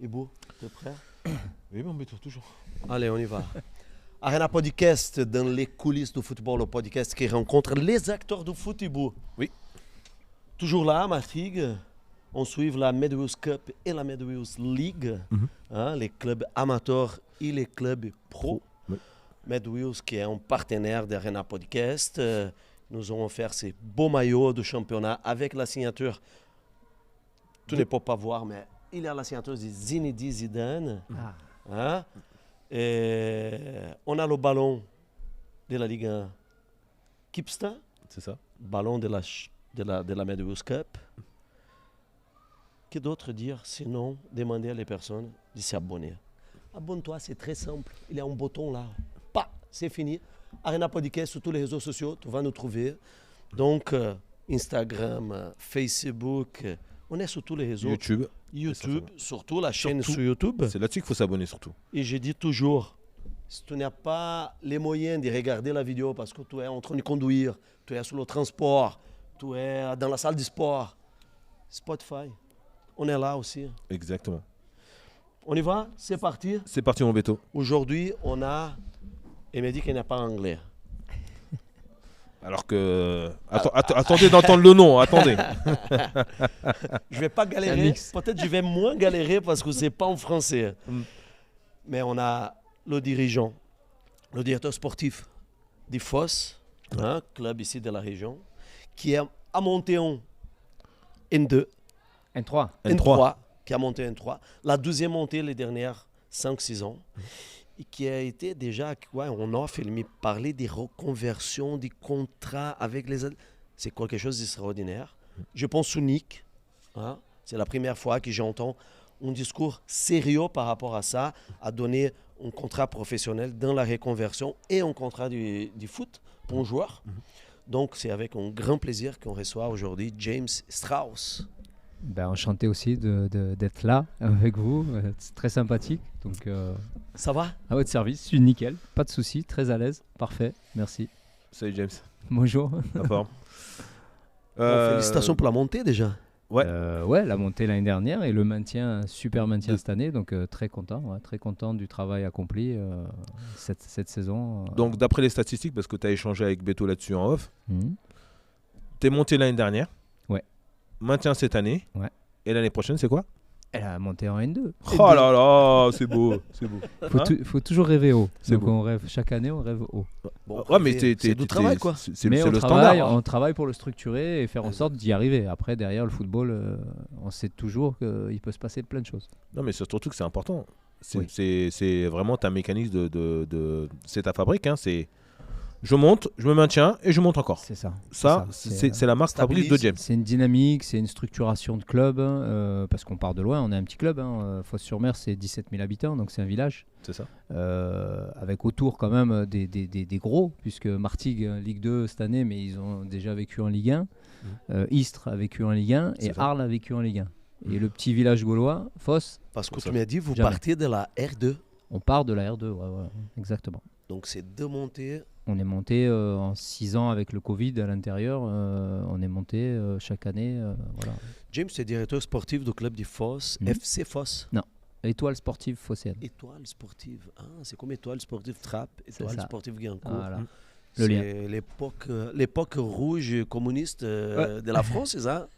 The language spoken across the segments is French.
Ibo, t'es prêt? Oui, mon béton, toujours. Allez, on y va. Arena Podcast, dans les coulisses du football, le podcast qui rencontre les acteurs du foot, Ibo. Oui. Toujours là, Martigues. On suit la Medwills Cup et la Medwills League, les clubs amateurs et les clubs pro. Oui. Medwills, qui est un partenaire d'Arena Podcast, nous ont offert ces beaux maillots de championnat avec la signature. Tu ne peux pas voir, mais il y a la signature de Zinedine Zidane. Hein? Et on a le ballon de la Ligue 1 Kipsta, C'est ça. ballon de la Medwills Cup. Que d'autre dire sinon demander à les personnes de s'abonner. Abonne-toi, c'est très simple. Il y a un bouton là. Pas, c'est fini. Arena Podcast sur tous les réseaux sociaux, tu vas nous trouver. Donc, Instagram, Facebook, on est sur tous les réseaux. YouTube, surtout la chaîne sur YouTube. C'est là-dessus qu'il faut s'abonner surtout. Et je dis toujours, si tu n'as pas les moyens de regarder la vidéo parce que tu es en train de conduire, tu es sur le transport, tu es dans la salle de sport, Spotify, on est là aussi. Exactement. On y va? C'est parti. C'est parti, mon béton. Aujourd'hui, on a... Il m'a dit qu'il n'a pas anglais. Alors que... attendez d'entendre le nom, attendez. Je vais pas galérer. Peut-être je vais moins galérer parce que c'est pas en français. Mais on a le dirigeant, le directeur sportif du FOS, club ici de la région, qui a monté en N2. N3, qui a monté N3. La deuxième montée les dernières 5-6 ans. Et qui a été déjà, on a filmé parler des reconversions, des contrats avec les... C'est quelque chose d'extraordinaire. Je pense unique. C'est la première fois que j'entends un discours sérieux par rapport à ça, à donner un contrat professionnel dans la reconversion et un contrat du foot pour un joueur. Donc c'est avec un grand plaisir qu'on reçoit aujourd'hui James Strauss. Enchanté aussi d'être là avec vous, c'est très sympathique. Donc, ça va? À votre service, je suis nickel, pas de souci, très à l'aise, parfait, merci. Salut James. Bonjour. La forme. Félicitations pour la montée déjà. Ouais, la montée l'année dernière et le maintien, super maintien cette année, donc très content du travail accompli cette saison. Donc d'après les statistiques, parce que tu as échangé avec Beto là-dessus en off, tu es monté l'année dernière. Maintien cette année. Ouais. Et l'année prochaine, c'est quoi? Elle a monté en N2. Oh là là, c'est beau, c'est beau. Faut toujours rêver haut. C'est donc beau. on rêve chaque année, on rêve haut. Bon, mais c'est du travail quoi. C'est mais le standard. On travaille pour le structurer et faire en sorte d'y arriver. Après, derrière le football, on sait toujours qu'il peut se passer plein de choses. Non, mais surtout que c'est important. Oui. C'est vraiment ta mécanisme c'est ta fabrique. C'est je monte, je me maintiens et je monte encore. C'est ça. C'est la marque fabrique de James. C'est une dynamique, c'est une structuration de club, parce qu'on part de loin, on est un petit club. Fosse-sur-Mer, c'est 17 000 habitants, donc c'est un village. C'est ça. Avec autour quand même des gros, puisque Martigues, Ligue 2 cette année, mais ils ont déjà vécu en Ligue 1. Istres a vécu en Ligue 1 et Arles a vécu en Ligue 1. Et le petit village gaulois, Fosse. Parce que tu m'as dit, vous partez de la R2. On part de la R2, ouais, exactement. Donc c'est deux montées. On est monté en 6 ans avec le Covid à l'intérieur. On est monté chaque année. Voilà. James, tu es directeur sportif du club du FOS, FC FOS. Non, Étoile sportive phocéenne. Étoile sportive. C'est comme Étoile sportive Trappes, Étoile sportive Guyancourt. Voilà. C'est l'époque rouge communiste de la France, c'est ça?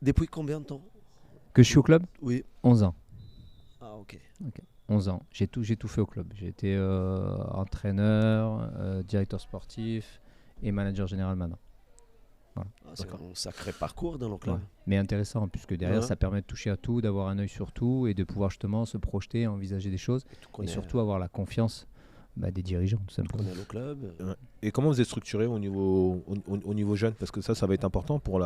Depuis combien de temps? Que je suis au club? Oui. 11 ans. Ah, ok. 11 ans. J'ai tout fait au club. J'ai été entraîneur, directeur sportif et manager général maintenant. Voilà. C'est un sacré parcours dans le club. Ouais. Mais intéressant, puisque derrière, ça permet de toucher à tout, d'avoir un œil sur tout et de pouvoir justement se projeter, envisager des choses et surtout avoir la confiance des dirigeants, tout simplement. Tu connais le club. Et comment vous êtes structuré au niveau jeune? Parce que ça va être important pour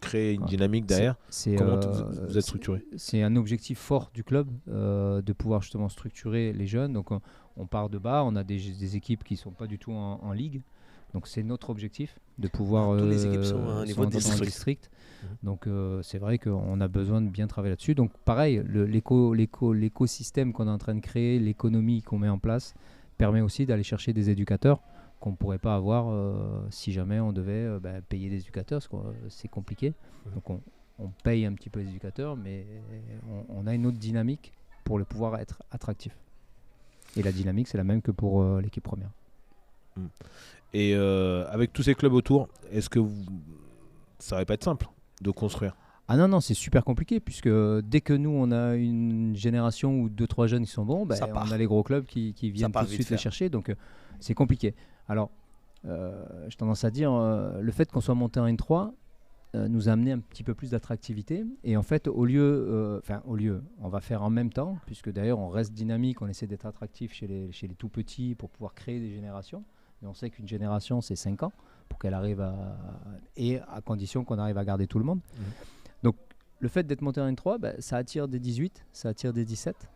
créer une dynamique derrière. Comment vous êtes structuré? C'est un objectif fort du club de pouvoir justement structurer les jeunes. Donc on part de bas, on a des équipes qui ne sont pas du tout en ligue. Donc c'est notre objectif de pouvoir... Toutes les équipes sont au niveau district. Donc c'est vrai qu'on a besoin de bien travailler là-dessus. Donc pareil, l'écosystème qu'on est en train de créer, l'économie qu'on met en place, permet aussi d'aller chercher des éducateurs qu'on ne pourrait pas avoir si jamais on devait payer des éducateurs, parce que c'est compliqué. Donc on paye un petit peu les éducateurs, mais on a une autre dynamique pour le pouvoir être attractif. Et la dynamique, c'est la même que pour l'équipe première. Et avec tous ces clubs autour, est-ce que ça va pas être simple de construire? Ah non, c'est super compliqué, puisque dès que nous, on a une génération ou 2-3 jeunes qui sont bons, on a les gros clubs qui viennent tout de suite les chercher, donc c'est compliqué. Alors, j'ai tendance à dire, le fait qu'on soit monté en N3 nous a amené un petit peu plus d'attractivité, et en fait, au lieu, on va faire en même temps, puisque d'ailleurs, on reste dynamique, on essaie d'être attractif chez les tout petits pour pouvoir créer des générations, et on sait qu'une génération, c'est 5 ans, pour qu'elle arrive et à condition qu'on arrive à garder tout le monde. Donc, le fait d'être monté en N3, ça attire des 18, ça attire des 17.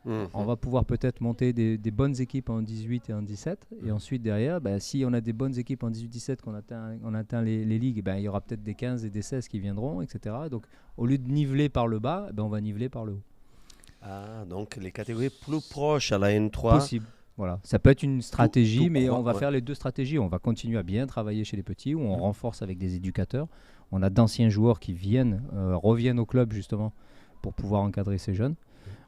On va pouvoir peut-être monter des bonnes équipes en 18 et en 17. Et ensuite, derrière, si on a des bonnes équipes en 18-17, qu'on atteint les ligues, il y aura peut-être des 15 et des 16 qui viendront, etc. Donc, au lieu de niveler par le bas, on va niveler par le haut. Ah, donc les catégories plus proches à la N3. Possible. Voilà. Ça peut être une stratégie, mais on va faire les deux stratégies. On va continuer à bien travailler chez les petits, où on renforce avec des éducateurs. On a d'anciens joueurs qui reviennent au club justement pour pouvoir encadrer ces jeunes.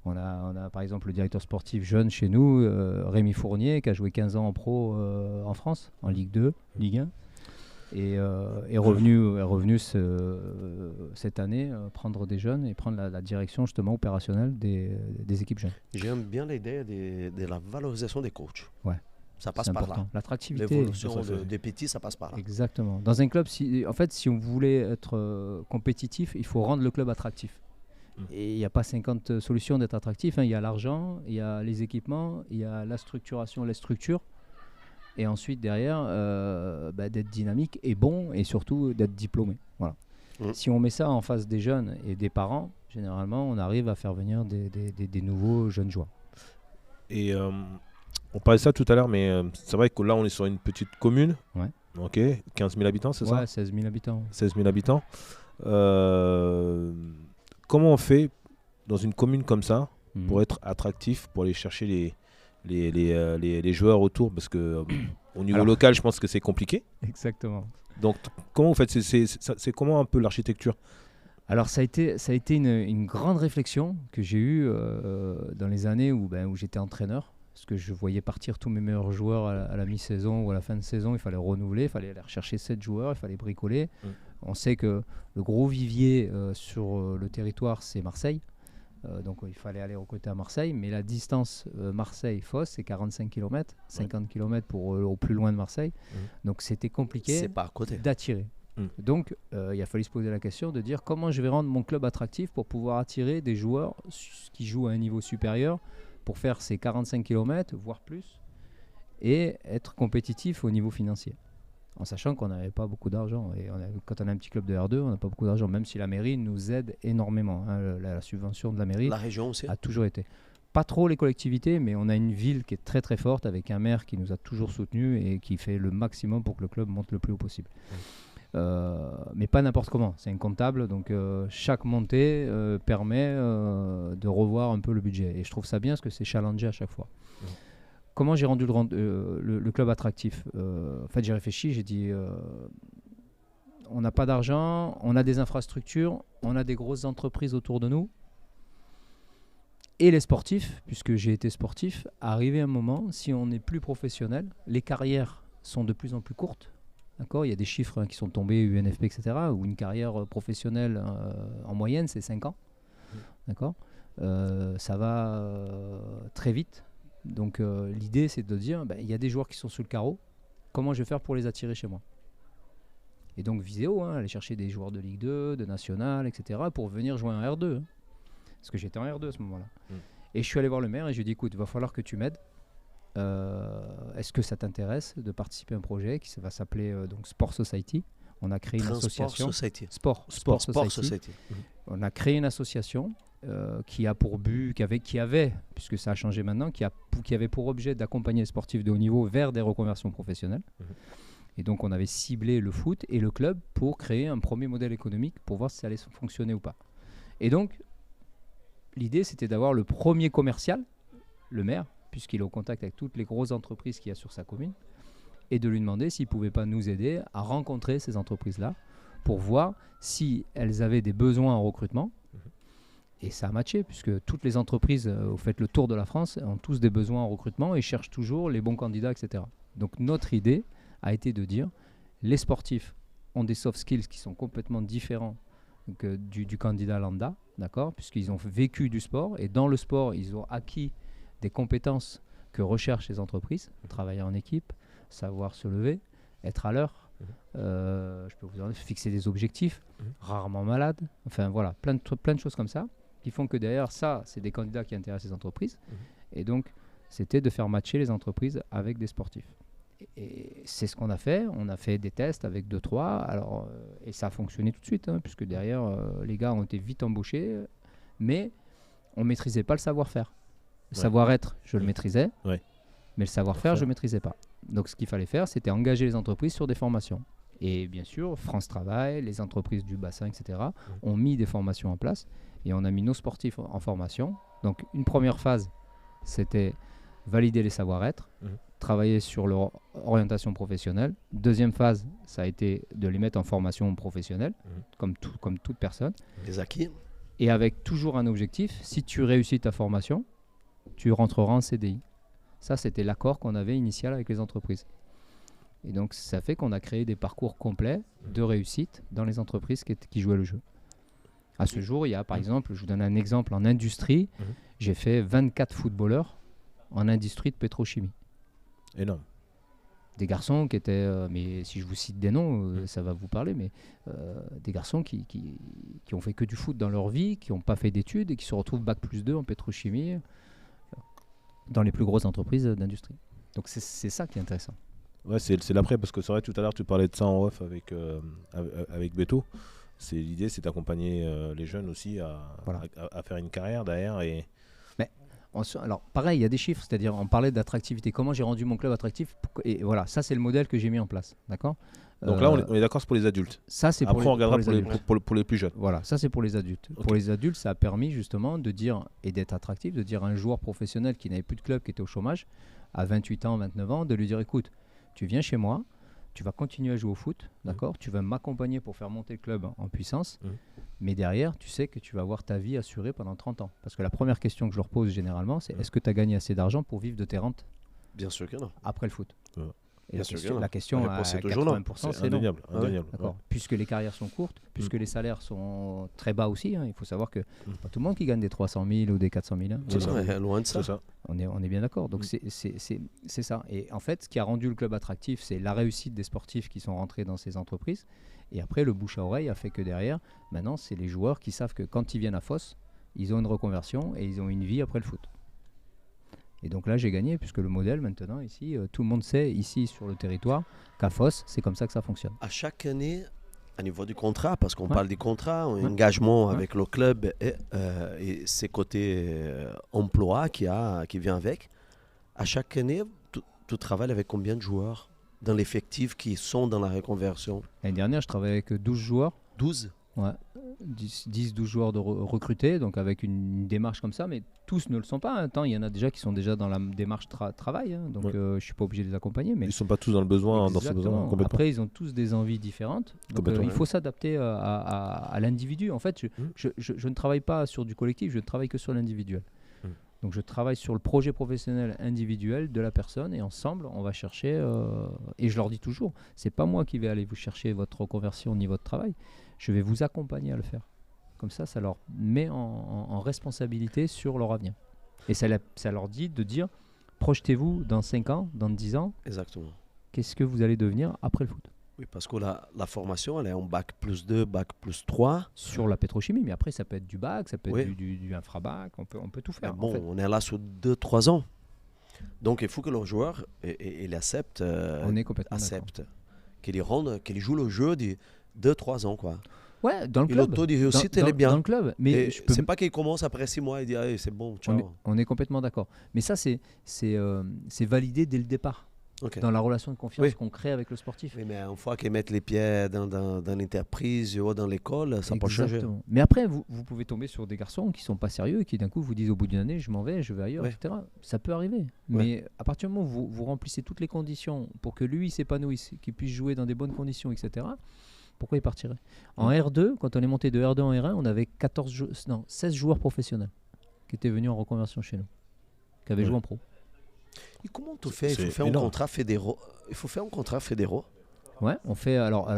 On a par exemple le directeur sportif jeune chez nous, Rémi Fournier, qui a joué 15 ans en pro en France, en Ligue 2, Ligue 1. Et est revenu cette année prendre des jeunes et prendre la direction justement opérationnelle des équipes jeunes. J'aime bien l'idée de la valorisation des coachs. Ouais. Ça passe par là. L'attractivité. L'évolution des petits, ça passe par là. Exactement. Dans un club, si on voulait être compétitif, il faut rendre le club attractif. Et il n'y a pas 50 solutions d'être attractif. Il y a l'argent, il y a les équipements, il y a la structuration, les structures. Et ensuite, derrière, d'être dynamique et bon, et surtout d'être diplômé. Voilà. Si on met ça en face des jeunes et des parents, généralement, on arrive à faire venir des nouveaux jeunes joueurs. Et on parlait de ça tout à l'heure, mais c'est vrai que là, on est sur une petite commune. Ouais. Ok, 15 000 habitants, c'est ça? Ouais, 16 000 habitants. 16 000 habitants. Comment on fait dans une commune comme ça pour être attractif, pour aller chercher les joueurs autour, parce que au niveau local, je pense que c'est compliqué. Exactement. Donc, comment vous faites? C'est comment un peu l'architecture? Alors, ça a été une grande réflexion que j'ai eue dans les années où j'étais entraîneur, parce que je voyais partir tous mes meilleurs joueurs à la mi-saison ou à la fin de saison. Il fallait renouveler, il fallait aller rechercher 7 joueurs, il fallait bricoler. On sait que le gros vivier sur le territoire, c'est Marseille. Donc il fallait aller recruter à Marseille, mais la distance Marseille-Fos, c'est 45 km, 50 km pour au plus loin de Marseille. Donc c'était compliqué d'attirer. Donc il a fallu se poser la question de dire comment je vais rendre mon club attractif pour pouvoir attirer des joueurs qui jouent à un niveau supérieur pour faire ces 45 km, voire plus, et être compétitif au niveau financier. En sachant qu'on n'avait pas beaucoup d'argent. Et quand on a un petit club de R2, on n'a pas beaucoup d'argent, même si la mairie nous aide énormément. La subvention de la mairie la région aussi a toujours été. Pas trop les collectivités, mais on a une ville qui est très très forte, avec un maire qui nous a toujours soutenus et qui fait le maximum pour que le club monte le plus haut possible. Mais pas n'importe comment. C'est un comptable, donc chaque montée permet de revoir un peu le budget. Et je trouve ça bien parce que c'est challengé à chaque fois. Comment j'ai rendu le club attractif? En fait, j'ai réfléchi, j'ai dit on n'a pas d'argent, on a des infrastructures, on a des grosses entreprises autour de nous. Et les sportifs, puisque j'ai été sportif, arrivé un moment, si on est plus professionnel, les carrières sont de plus en plus courtes. D'accord, il y a des chiffres qui sont tombés, UNFP, etc., où une carrière professionnelle en moyenne, c'est 5 ans. D'accord, ça va très vite. Donc l'idée, c'est de dire, il y a des joueurs qui sont sous le carreau, comment je vais faire pour les attirer chez moi? Et donc Viséo, aller chercher des joueurs de Ligue 2, de National, etc., pour venir jouer en R2. Parce que j'étais en R2 à ce moment-là. Et je suis allé voir le maire et je lui ai dit, écoute, il va falloir que tu m'aides. Est-ce que ça t'intéresse de participer à un projet qui va s'appeler donc Sport Society? On a créé une association. Sport Society. On a créé une association qui a pour but, qui avait, puisque ça a changé maintenant, qui avait pour objet d'accompagner les sportifs de haut niveau vers des reconversions professionnelles. Et donc on avait ciblé le foot et le club pour créer un premier modèle économique pour voir si ça allait fonctionner ou pas. Et donc l'idée, c'était d'avoir le premier commercial, le maire, puisqu'il est au contact avec toutes les grosses entreprises qu'il y a sur sa commune, et de lui demander s'il ne pouvait pas nous aider à rencontrer ces entreprises-là pour voir si elles avaient des besoins en recrutement. Et ça a matché, puisque toutes les entreprises, vous faites le tour de la France, ont tous des besoins en recrutement et cherchent toujours les bons candidats, etc. Donc notre idée a été de dire, les sportifs ont des soft skills qui sont complètement différents que du candidat lambda, d'accord, puisqu'ils ont vécu du sport, et dans le sport, ils ont acquis des compétences que recherchent les entreprises, travailler en équipe, savoir se lever, être à l'heure, je peux vous en dire, fixer des objectifs, rarement malade, enfin voilà, plein de choses comme ça, qui font que derrière ça, c'est des candidats qui intéressent les entreprises. Et donc, c'était de faire matcher les entreprises avec des sportifs. Et c'est ce qu'on a fait. On a fait des tests avec 2-3. Alors, et ça a fonctionné tout de suite, puisque derrière, les gars ont été vite embauchés. Mais on ne maîtrisait pas le savoir-faire. Le savoir-être, je le maîtrisais. Mais le savoir-faire, je ne maîtrisais pas. Donc, ce qu'il fallait faire, c'était engager les entreprises sur des formations. Et bien sûr, France Travail, les entreprises du bassin, etc., ont mis des formations en place. Et on a mis nos sportifs en formation. Donc, une première phase, c'était valider les savoir-être, travailler sur leur orientation professionnelle. Deuxième phase, ça a été de les mettre en formation professionnelle, comme toute personne. Les acquis. Et avec toujours un objectif, si tu réussis ta formation, tu rentreras en CDI. Ça, c'était l'accord qu'on avait initial avec les entreprises. Et donc, ça fait qu'on a créé des parcours complets de réussite dans les entreprises qui jouaient le jeu. À ce jour, il y a par exemple, je vous donne un exemple, en industrie, j'ai fait 24 footballeurs en industrie de pétrochimie. Énorme. Des garçons qui étaient, mais si je vous cite des noms, ça va vous parler, mais des garçons qui ont fait que du foot dans leur vie, qui n'ont pas fait d'études et qui se retrouvent bac+2 en pétrochimie dans les plus grosses entreprises d'industrie. Donc c'est ça qui est intéressant. Ouais, c'est l'après, parce que c'est vrai, tout à l'heure, tu parlais de ça en off avec Beto. L'idée, c'est d'accompagner les jeunes aussi à faire une carrière derrière. Alors, pareil, il y a des chiffres, c'est-à-dire, on parlait d'attractivité. Comment j'ai rendu mon club attractif et voilà, ça, c'est le modèle que j'ai mis en place. D'accord ? Donc là, on est d'accord, c'est pour les adultes. Ça, c'est Après, on regardera pour les plus jeunes. Voilà, ça, c'est pour les adultes. Okay. Pour les adultes, ça a permis justement de dire, et d'être attractif, de dire à un joueur professionnel qui n'avait plus de club, qui était au chômage, à 28 ans, 29 ans, de lui dire, écoute, tu viens chez moi, tu vas continuer à jouer au foot, d'accord ? Tu vas m'accompagner pour faire monter le club en puissance, mais derrière, tu sais que tu vas avoir ta vie assurée pendant 30 ans. Parce que la première question que je leur pose généralement, c'est est-ce que tu as gagné assez d'argent pour vivre de tes rentes ? Bien sûr que non. Après le foot. Et la question à 80%, c'est indéniable. D'accord. Puisque les carrières sont courtes, puisque les salaires sont très bas aussi, il faut savoir que pas tout le monde qui gagne des 300 000 ou des 400 000. C'est ça, loin de ça. On est bien d'accord. Donc c'est ça. Et en fait, ce qui a rendu le club attractif, c'est la réussite des sportifs qui sont rentrés dans ces entreprises. Et après, le bouche à oreille a fait que derrière, maintenant, c'est les joueurs qui savent que quand ils viennent à Fos, ils ont une reconversion et ils ont une vie après le foot. Et donc là, j'ai gagné, puisque le modèle, maintenant, ici, tout le monde sait, ici, sur le territoire, qu'à Fos, c'est comme ça que ça fonctionne. À chaque année, à niveau du contrat, parce qu'on parle des contrats, un engagement avec le club et ses côtés emploi qui vient avec, à chaque année, tu travailles avec combien de joueurs dans l'effectif qui sont dans la reconversion ? L'année dernière, je travaillais avec 12 joueurs. 12 ? Ouais. 10-12 joueurs de recrutés, donc avec une démarche comme ça, mais tous ne le sont pas. Il y en a déjà qui sont déjà dans la démarche travail, donc je ne suis pas obligé de les accompagner. Mais ils ne sont pas tous dans le besoin, dans ce besoin. Après, ils ont tous des envies différentes. Donc, il faut s'adapter à l'individu. En fait, je ne travaille pas sur du collectif, je ne travaille que sur l'individuel. Donc je travaille sur le projet professionnel individuel de la personne et ensemble on va chercher, et je leur dis toujours, c'est pas moi qui vais aller vous chercher votre reconversion ni votre travail, je vais vous accompagner à le faire. Comme ça leur met en responsabilité sur leur avenir. Et ça leur dit de dire, projetez-vous dans 5 ans, dans 10 ans, exactement. Qu'est-ce que vous allez devenir après le foot ? Oui, parce que la formation, elle est en bac+2, bac+3. Sur la pétrochimie, mais après, ça peut être du bac, ça peut être du infrabac, on peut tout faire. Mais bon, on est là sur 2-3 ans. Donc, il faut que le joueur il accepte, qu'il joue le jeu de 2-3 ans, quoi. Ouais, dans le club. Et l'auto de réussite, elle est bien. Dans le club. Mais c'est pas qu'il commence après 6 mois et dit c'est bon, ciao. On est complètement d'accord. Mais ça, c'est validé dès le départ. Okay. Dans la relation de confiance qu'on crée avec le sportif. Oui, mais une fois qu'ils mettent les pieds dans l'entreprise ou dans l'école, ça peut changer. Mais après, vous pouvez tomber sur des garçons qui ne sont pas sérieux et qui d'un coup vous disent au bout d'une année, je m'en vais, je vais ailleurs, etc. Ça peut arriver. Mais à partir du moment où vous remplissez toutes les conditions pour que lui s'épanouisse, qu'il puisse jouer dans des bonnes conditions, etc., Pourquoi ils partiraient? En R2, quand on est monté de R2 en R1, on avait 16 joueurs professionnels qui étaient venus en reconversion chez nous, qui avaient joué en pro. Et comment tu fais? Il faut faire un contrat fédéraux. Il faut faire un contrat fédéraux. Ouais, on fait. Alors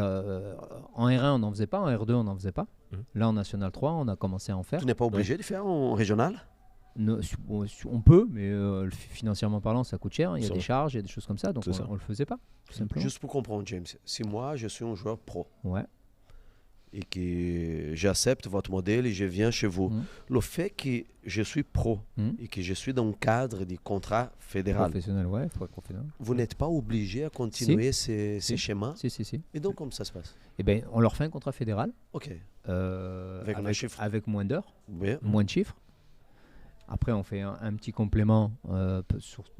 en R1, on n'en faisait pas. En R2, on n'en faisait pas. Là, en National 3, on a commencé à en faire. Tu n'es pas obligé de faire en régional? On peut, mais financièrement parlant, ça coûte cher. Il y a des charges, il y a des choses comme ça. Donc, on ne le faisait pas, tout simplement. Juste pour comprendre, James, si moi, je suis un joueur pro et que j'accepte votre modèle et je viens chez vous, le fait que je suis pro et que je suis dans le cadre du contrat fédéral, professionnel, professionnel. Vous n'êtes pas obligé à continuer ces schémas? Si. Et donc, comment ça se passe? Eh bien, on leur fait un contrat fédéral. Ok. Avec moins d'heures, moins de chiffres. Après, on fait un petit complément,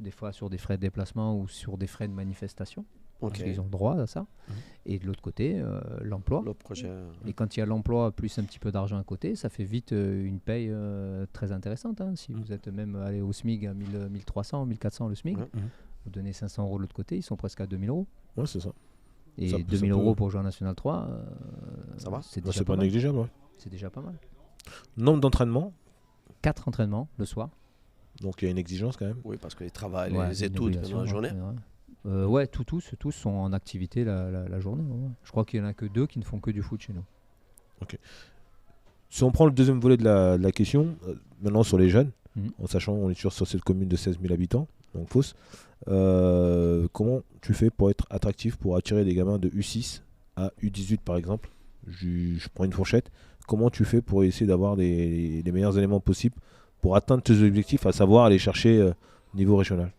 des fois sur des frais de déplacement ou sur des frais de manifestation. Parce qu'ils ont le droit à ça. Et de l'autre côté, l'emploi. Le projet. Et quand il y a l'emploi plus un petit peu d'argent à côté, ça fait vite une paye très intéressante. Si vous êtes même allé au SMIG à 1300, 1400 le SMIG, vous donnez 500 € de l'autre côté, ils sont presque à 2000 €. Ouais, c'est ça. Et 2000 € pour jouer en National 3, ça va? C'est déjà pas négligeable. Ouais. C'est déjà pas mal. Nombre d'entraînements? 4 entraînements le soir. Donc il y a une exigence quand même. Oui, parce que les travail, les études pendant la journée. Tous sont en activité la journée. Ouais. Je crois qu'il n'y en a que 2 qui ne font que du foot chez nous. Ok. Si on prend le deuxième volet de la question, maintenant sur les jeunes, en sachant qu'on est sur cette commune de 16 000 habitants, donc Fos, comment tu fais pour être attractif, pour attirer des gamins de U6 à U18 par exemple? Je prends une fourchette. Comment tu fais pour essayer d'avoir les meilleurs éléments possibles pour atteindre tes objectifs, à savoir aller chercher au niveau régional?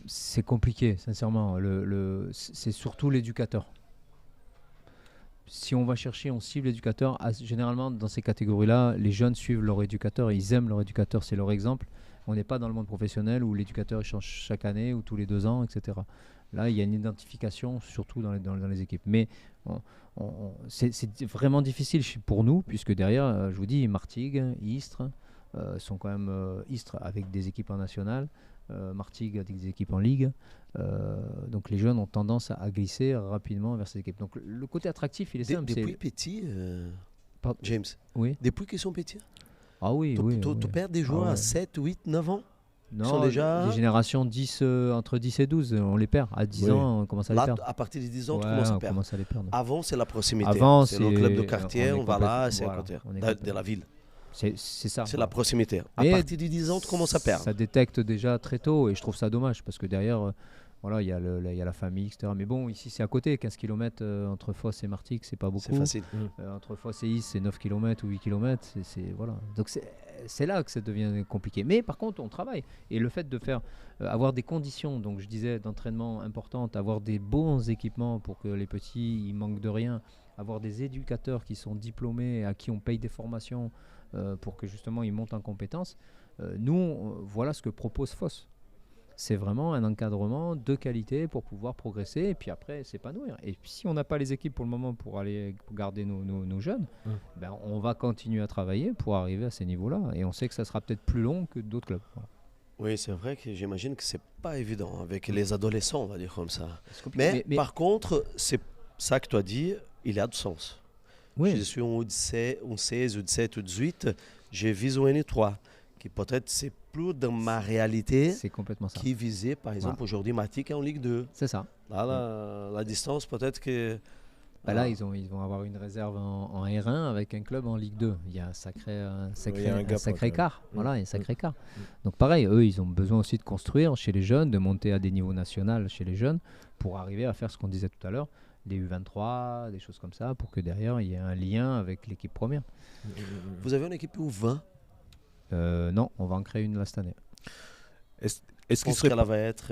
C'est compliqué, sincèrement. C'est surtout l'éducateur. Si on va chercher, on cible l'éducateur. Généralement, dans ces catégories-là, les jeunes suivent leur éducateur et ils aiment leur éducateur. C'est leur exemple. On n'est pas dans le monde professionnel où l'éducateur change chaque année ou tous les 2 ans, etc. Là, il y a une identification, surtout dans les équipes. Mais c'est vraiment difficile pour nous, puisque derrière, je vous dis, Martigues, Istres sont quand même Istres avec des équipes en nationale, Martigues avec des équipes en ligue. Donc les jeunes ont tendance à glisser rapidement vers ces équipes. Donc le côté attractif, il est simple. Depuis petit, James, depuis qu'ils sont petits? Ah oui, tu perds des joueurs à 7, 8, 9 ans? Non, les générations entre 10 et 12, on les perd. À 10 ans, on commence à les perdre. À partir de 10 ans, tu commences à les perdre. Avant, c'est la proximité. C'est le club de quartier, on va là, c'est à côté de la ville. C'est ça. C'est la proximité. À partir de 10 ans, tu commences à perdre. Ça détecte déjà très tôt et je trouve ça dommage parce que derrière, il y a la famille, etc. Mais bon, ici, c'est à côté. 15 km entre Fos et Martigues, c'est pas beaucoup. C'est facile. Entre Fos et Is, c'est 9 km ou 8 km. Voilà. Donc, c'est là que ça devient compliqué. Mais par contre, on travaille. Et le fait de faire avoir des conditions, donc je disais, d'entraînement importantes, avoir des bons équipements pour que les petits, ils manquent de rien, avoir des éducateurs qui sont diplômés, à qui on paye des formations pour que justement ils montent en compétences. Voilà ce que propose Fos. C'est vraiment un encadrement de qualité pour pouvoir progresser et puis après s'épanouir. Et puis, si on n'a pas les équipes pour le moment pour garder nos jeunes, on va continuer à travailler pour arriver à ces niveaux-là. Et on sait que ça sera peut-être plus long que d'autres clubs. Voilà. Oui, c'est vrai que j'imagine que c'est pas évident avec les adolescents, on va dire comme ça. Mais par contre, c'est ça que tu as dit, il a du sens. Oui. Je suis en 16, 17 ou 18, j'ai visé un N3, qui peut-être c'est plus dans ma réalité. C'est complètement ça. Qui visait, par exemple, aujourd'hui, Martigues en Ligue 2. C'est ça. Là, la distance, peut-être que... Là, ils vont avoir une réserve en R1 avec un club en Ligue 2. Il y a un sacré écart. Voilà, il y a un sacré écart. Donc pareil, eux, ils ont besoin aussi de construire chez les jeunes, de monter à des niveaux nationaux chez les jeunes pour arriver à faire ce qu'on disait tout à l'heure, des U23, des choses comme ça, pour que derrière, il y ait un lien avec l'équipe première. Vous avez une équipe U20 ? Non, on va en créer une là cette année. Est-ce qu'elle va être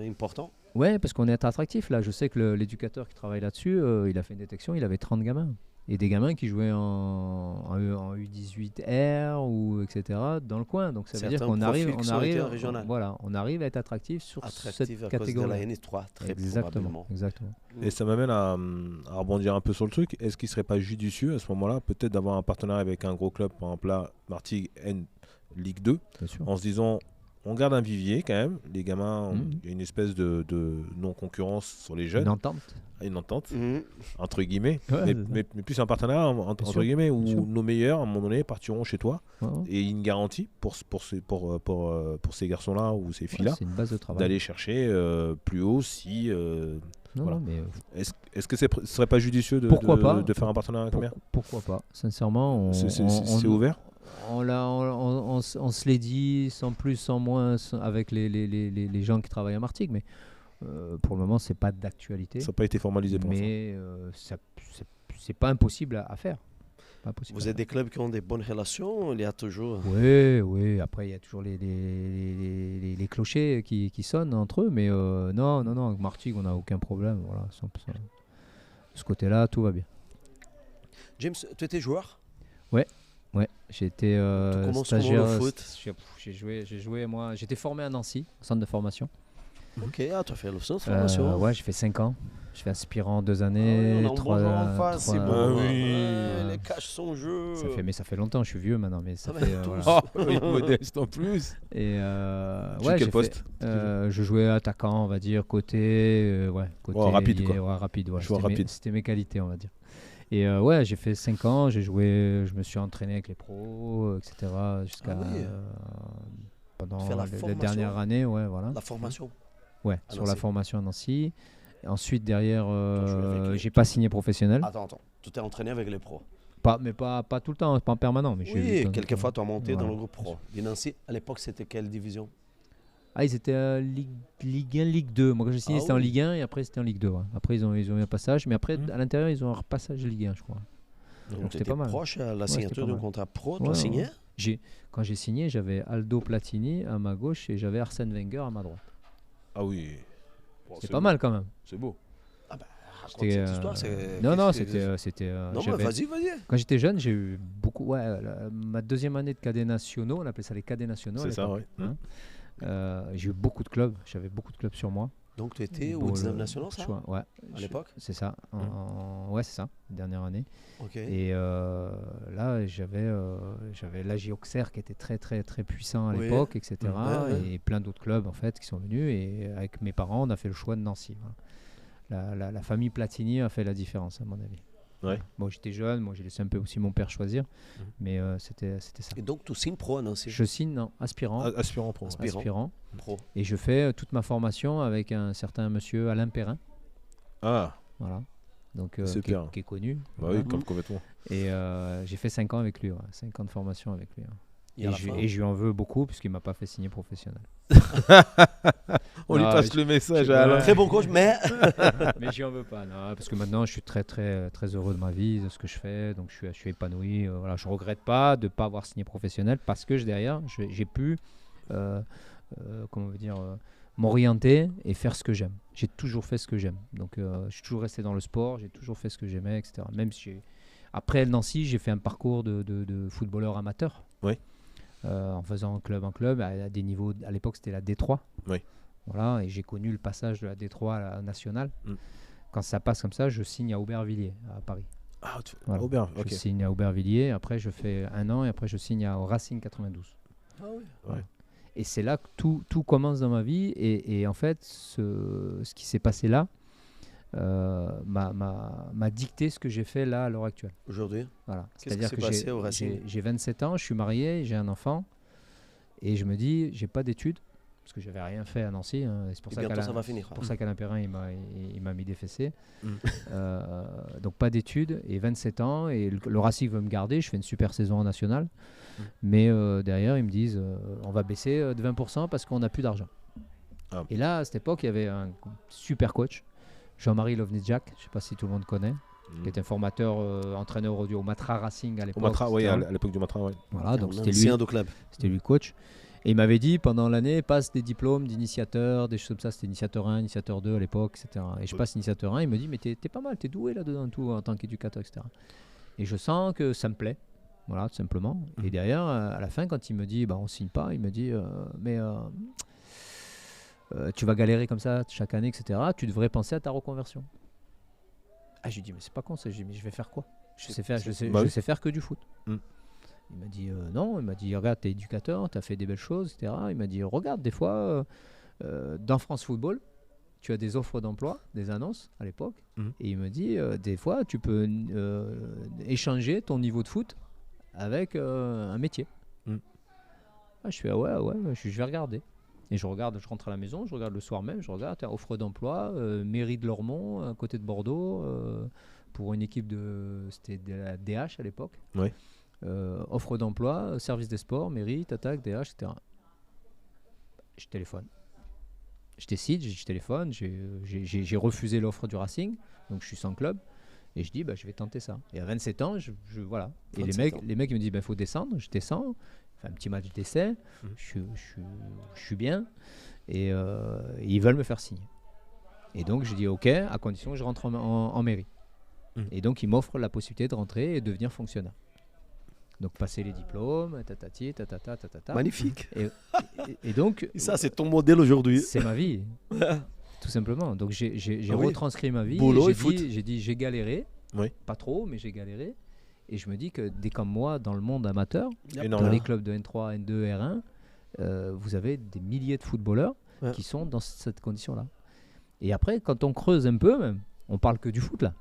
important ? Ouais, parce qu'on est attractif là. Je sais que l'éducateur qui travaille là-dessus, il a fait une détection, il avait 30 gamins. Et des gamins qui jouaient en U18R ou etc. dans le coin. Donc ça veut dire qu'on arrive à être attractif sur cette catégorie. De la N3, très exactement. Et ça m'amène à rebondir un peu sur le truc. Est-ce qu'il ne serait pas judicieux à ce moment-là, peut-être d'avoir un partenariat avec un gros club, par exemple là, Martigues N Ligue 2, en se disant on garde un vivier quand même. Les gamins, il y a une espèce de non-concurrence sur les jeunes. Une entente, entre guillemets. Ouais, mais plus un partenariat, entre guillemets, où nos meilleurs, à un moment donné, partiront chez toi. Et une garantie pour ces garçons-là ou ces filles-là, c'est une base de travail. D'aller chercher plus haut si... voilà. Mais est-ce que ce serait pas judicieux de faire un partenariat avec Mer? Pourquoi pas? Sincèrement, c'est ouvert. On se l'est dit sans plus, sans moins avec les gens qui travaillent à Martigues, mais pour le moment, c'est pas d'actualité. Ça n'a pas été formalisé pour l'instant. Mais c'est pas impossible à faire. Vous êtes des clubs qui ont des bonnes relations, il y a toujours... Oui, après il y a toujours les clochers qui sonnent entre eux, mais non, avec Martigues, on n'a aucun problème. Voilà, de ce côté-là, tout va bien. James, tu étais joueur? Ouais, j'ai été stagiaire. Comment le foot? J'ai joué, moi, j'étais formé à Nancy, au centre de formation. Ok, tu as fait le centre de formation. Ouais, j'ai fait 5 ans. Je fais aspirant 2 années. 3 c'est bon. Les caches sont jeux. Ça fait longtemps, je suis vieux maintenant. Mais ça fait. Modeste en plus. Et quel poste je jouais attaquant, on va dire, côté rapide, quoi. Rapide, ouais. Rapide. C'était mes qualités, on va dire. Et j'ai fait 5 ans, j'ai joué, je me suis entraîné avec les pros, etc. jusqu'à pendant la dernière année, ouais, voilà. La formation. Ouais, sur la formation à Nancy. Et ensuite, derrière, j'ai pas signé professionnel. Attends, tu t'es entraîné avec les pros? Pas tout le temps, pas en permanent. Mais quelquefois, tu as monté dans le groupe pro. Et Nancy, à l'époque, c'était quelle division? Ils étaient Ligue 1, Ligue 2. Moi, quand j'ai signé, c'était en Ligue 1 et après, c'était en Ligue 2. Ouais. Après, ils ont eu un passage. Mais après, à l'intérieur, ils ont un repassage Ligue 1, je crois. Donc c'était pas mal. Proche à la signature d'un contrat pro, tu as signé? Quand j'ai signé, j'avais Aldo Platini à ma gauche et j'avais Arsène Wenger à ma droite. Ah oui. C'est pas mal quand même. C'est beau. Ah bah, raconte cette histoire. C'était. Non, mais vas-y. Quand j'étais jeune, j'ai eu beaucoup. Ma deuxième année de cadets nationaux, on appelait ça les cadets nationaux. C'est ça, oui. J'ai eu beaucoup de clubs. J'avais beaucoup de clubs sur moi. Donc tu étais au 19 nationaux, ça? Ouais. À l'époque? C'est ça. Ouais, c'est ça. Dernière année. Ok. Et là, j'avais l'AJ Auxerre qui était très très très puissant à l'époque, etc. Et plein d'autres clubs en fait qui sont venus. Et avec mes parents, on a fait le choix de Nancy. Voilà. La famille Platini a fait la différence à mon avis. Ouais. Bon, j'étais jeune, moi j'ai laissé un peu aussi mon père choisir, mais c'était ça. Et donc tu signes pro à Nancy? Je signe, aspirant. Aspirant pro. Aspirant pro. Et je fais toute ma formation avec un certain monsieur Alain Perrin. Ah. Voilà. Donc qui est connu. Bah oui, complètement. Et j'ai fait 5 ans avec lui, 5 ans de formation avec lui. Et je lui en veux beaucoup puisqu'il m'a pas fait signer professionnel. On lui passe le message à Alain. Très bon coach, mais mais j'y en veux pas, non, parce que maintenant je suis très très très heureux de ma vie, de ce que je fais, donc je suis épanoui. Voilà, je regrette pas de pas avoir signé professionnel parce que derrière j'ai pu m'orienter et faire ce que j'aime. J'ai toujours fait ce que j'aime, donc je suis toujours resté dans le sport, j'ai toujours fait ce que j'aimais, etc. Même si après Nancy, j'ai fait un parcours de footballeur amateur. Oui. En faisant club en club à des niveaux. À l'époque, c'était la D3. Oui. Voilà, et j'ai connu le passage de la D3 à la nationale. Quand ça passe comme ça, je signe à Aubervilliers, à Paris. Ah, voilà. Aubervilliers. Je signe à Aubervilliers, après je fais 1 an et après je signe au Racing 92. Ah oui. Voilà. Et c'est là que tout commence dans ma vie. Et en fait, ce qui s'est passé là m'a dicté ce que j'ai fait là à l'heure actuelle. Aujourd'hui. Voilà. Qu'est-ce qui s'est passé au Racing? J'ai 27 ans, je suis marié, j'ai un enfant. Et je me dis, j'ai pas d'études. Parce que j'avais rien fait à Nancy. C'est pour ça qu'Alain Perrin il m'a mis des fessées. Donc pas d'études et 27 ans et le Racing veut me garder. Je fais une super saison en nationale. Mais derrière ils me disent on va baisser de 20% parce qu'on n'a plus d'argent. Et là à cette époque il y avait un super coach, Jean-Marie Lovnidjak, je ne sais pas si tout le monde connaît, qui était un formateur entraîneur au Matra Racing à l'époque. Au Matra, oui, à l'époque du Matra, oui. Voilà, donc c'était lui coach. Et il m'avait dit pendant l'année, passe des diplômes d'initiateur, des choses comme ça, c'était initiateur 1, initiateur 2 à l'époque, etc. Et je passe initiateur 1, il me dit, mais t'es pas mal, t'es doué là-dedans tout, en tant qu'éducateur, etc. Et je sens que ça me plaît, voilà, tout simplement. Et derrière, à la fin, quand il me dit, on signe pas, il me dit, tu vas galérer comme ça chaque année, etc. Tu devrais penser à ta reconversion. Ah, je lui dis, mais c'est pas con ça, je dis, mais je vais faire quoi? Je sais faire que du foot. Il m'a dit non, il m'a dit regarde, t'es éducateur, t'as fait des belles choses, etc. Il m'a dit regarde, des fois, dans France Football, tu as des offres d'emploi, des annonces à l'époque, et il me dit des fois, tu peux échanger ton niveau de foot avec un métier. Je fais ouais, je vais regarder. Et je rentre à la maison, je regarde le soir même, je regarde, offre d'emploi, mairie de Lormont, à côté de Bordeaux, pour une équipe c'était de la DH à l'époque. Ouais. Offre d'emploi, service des sports, mairie, TATAC, DH, etc. Je téléphone. Je décide, je téléphone, j'ai refusé l'offre du Racing, donc je suis sans club. Et je dis, je vais tenter ça. Et à 27 ans, voilà. Et les mecs ils me disent, il faut descendre. Je descends, un petit match d'essai, je suis bien. Et ils veulent me faire signer. Et donc, je dis, OK, à condition que je rentre en mairie. Et donc, ils m'offrent la possibilité de rentrer et devenir fonctionnaire. Donc, passer les diplômes, tatati, tatata, tatata. Magnifique. Et donc... Et ça, c'est ton modèle aujourd'hui. C'est ma vie. Tout simplement. Donc j'ai retranscrit ma vie. J'ai dit j'ai galéré, pas trop, mais j'ai galéré. Et je me dis que des comme moi, dans le monde amateur, dans les clubs de N3, N2, R1, vous avez des milliers de footballeurs qui sont dans cette condition-là. Et après, quand on creuse un peu, même, on parle que du foot là.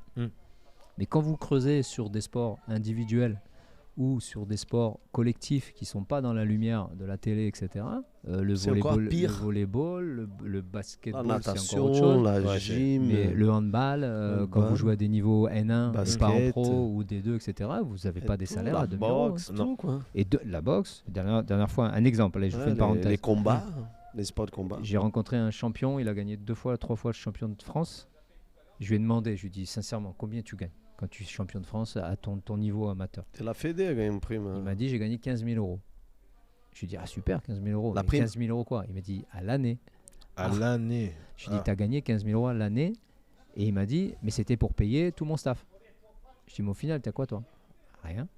Mais quand vous creusez sur des sports individuels ou sur des sports collectifs qui ne sont pas dans la lumière de la télé, etc. Le volleyball, le basketball, la natation, c'est encore autre chose. La gym, mais le handball, quand vous jouez à des niveaux N1, pas en pro ou D2, etc., vous n'avez pas des salaires à 2000 euros. Tout, quoi. Et la boxe, dernière fois, un exemple, allez, je fais une parenthèse. Les combats, les sports de combat. J'ai rencontré un champion, il a gagné 2 fois, 3 fois le champion de France. Je lui ai demandé, je lui ai dit sincèrement, combien tu gagnes quand tu es champion de France à ton niveau amateur? Tu la Fédé a gagné une prime. Il m'a dit j'ai gagné 15 000 euros. Je lui ai dit super, 15 000 euros. La prime. 15 000 euros quoi? Il m'a dit à l'année. L'année. Je lui ai dit tu as gagné 15 000 euros à l'année. Et il m'a dit mais c'était pour payer tout mon staff. Je lui ai dit mais au final t'as quoi toi? Rien.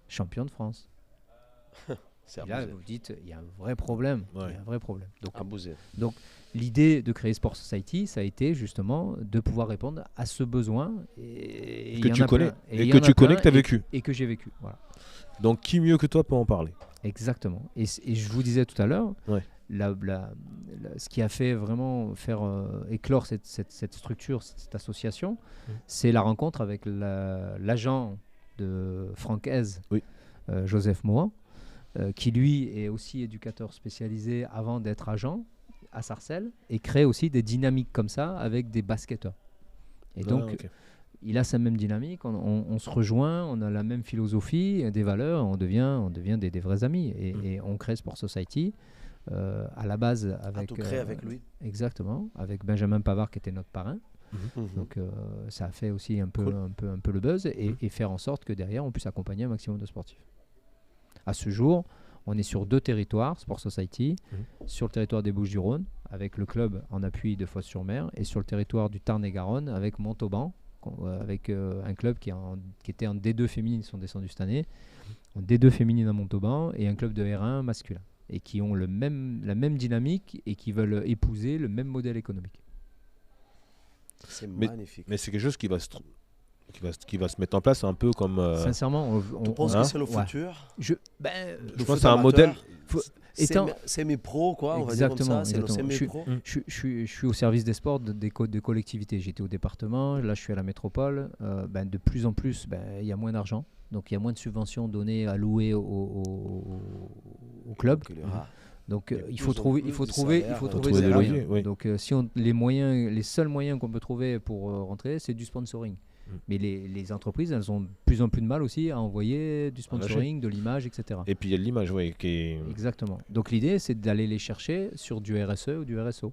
Champion de France. Et là vous dites il y a un vrai problème. Il y a un vrai problème. Donc l'idée de créer Sport Society, ça a été justement de pouvoir répondre à ce besoin que tu connais et que tu as vécu. Et que j'ai vécu. Voilà. Donc qui mieux que toi peut en parler? Exactement. Et je vous disais tout à l'heure, ce qui a fait vraiment faire éclore cette structure, cette association, c'est la rencontre avec l'agent de Franck Hez, Joseph Mohan, qui lui est aussi éducateur spécialisé avant d'être agent à Sarcelles et crée aussi des dynamiques comme ça avec des basketteurs. Et donc, il a sa même dynamique, on se rejoint, on a la même philosophie, des valeurs, on devient des vrais amis. Et on crée Sport Society à la base avec... tout créé avec lui. Exactement, avec Benjamin Pavard qui était notre parrain. Donc ça a fait aussi un peu le buzz et faire en sorte que derrière on puisse accompagner un maximum de sportifs. À ce jour, on est sur 2 territoires, Sport Society, sur le territoire des Bouches-du-Rhône, avec le club en appui de Fos-sur-Mer, et sur le territoire du Tarn-et-Garonne, avec Montauban, avec un club qui était en D2 féminine, ils sont descendus cette année, en D2 féminine à Montauban, et un club de R1 masculin, et qui ont la même dynamique et qui veulent épouser le même modèle économique. C'est magnifique. Mais c'est quelque chose qui va se mettre en place un peu comme... Sincèrement, tu penses que c'est le futur? Je pense que c'est un modèle... Semi-pro, quoi, on va dire comme ça. C'est le semi-pro. Je suis au service des sports des collectivités. J'étais au département, là je suis à la métropole. De plus en plus, il y a moins d'argent. Donc il y a moins de subventions données, allouées au club. Donc il faut trouver des moyens. Donc les seuls moyens qu'on peut trouver pour rentrer, c'est du sponsoring. Mais les entreprises, elles ont de plus en plus de mal aussi à envoyer du sponsoring, de l'image, etc. Et puis il y a de l'image, qui est... Exactement. Donc l'idée, c'est d'aller les chercher sur du RSE ou du RSO,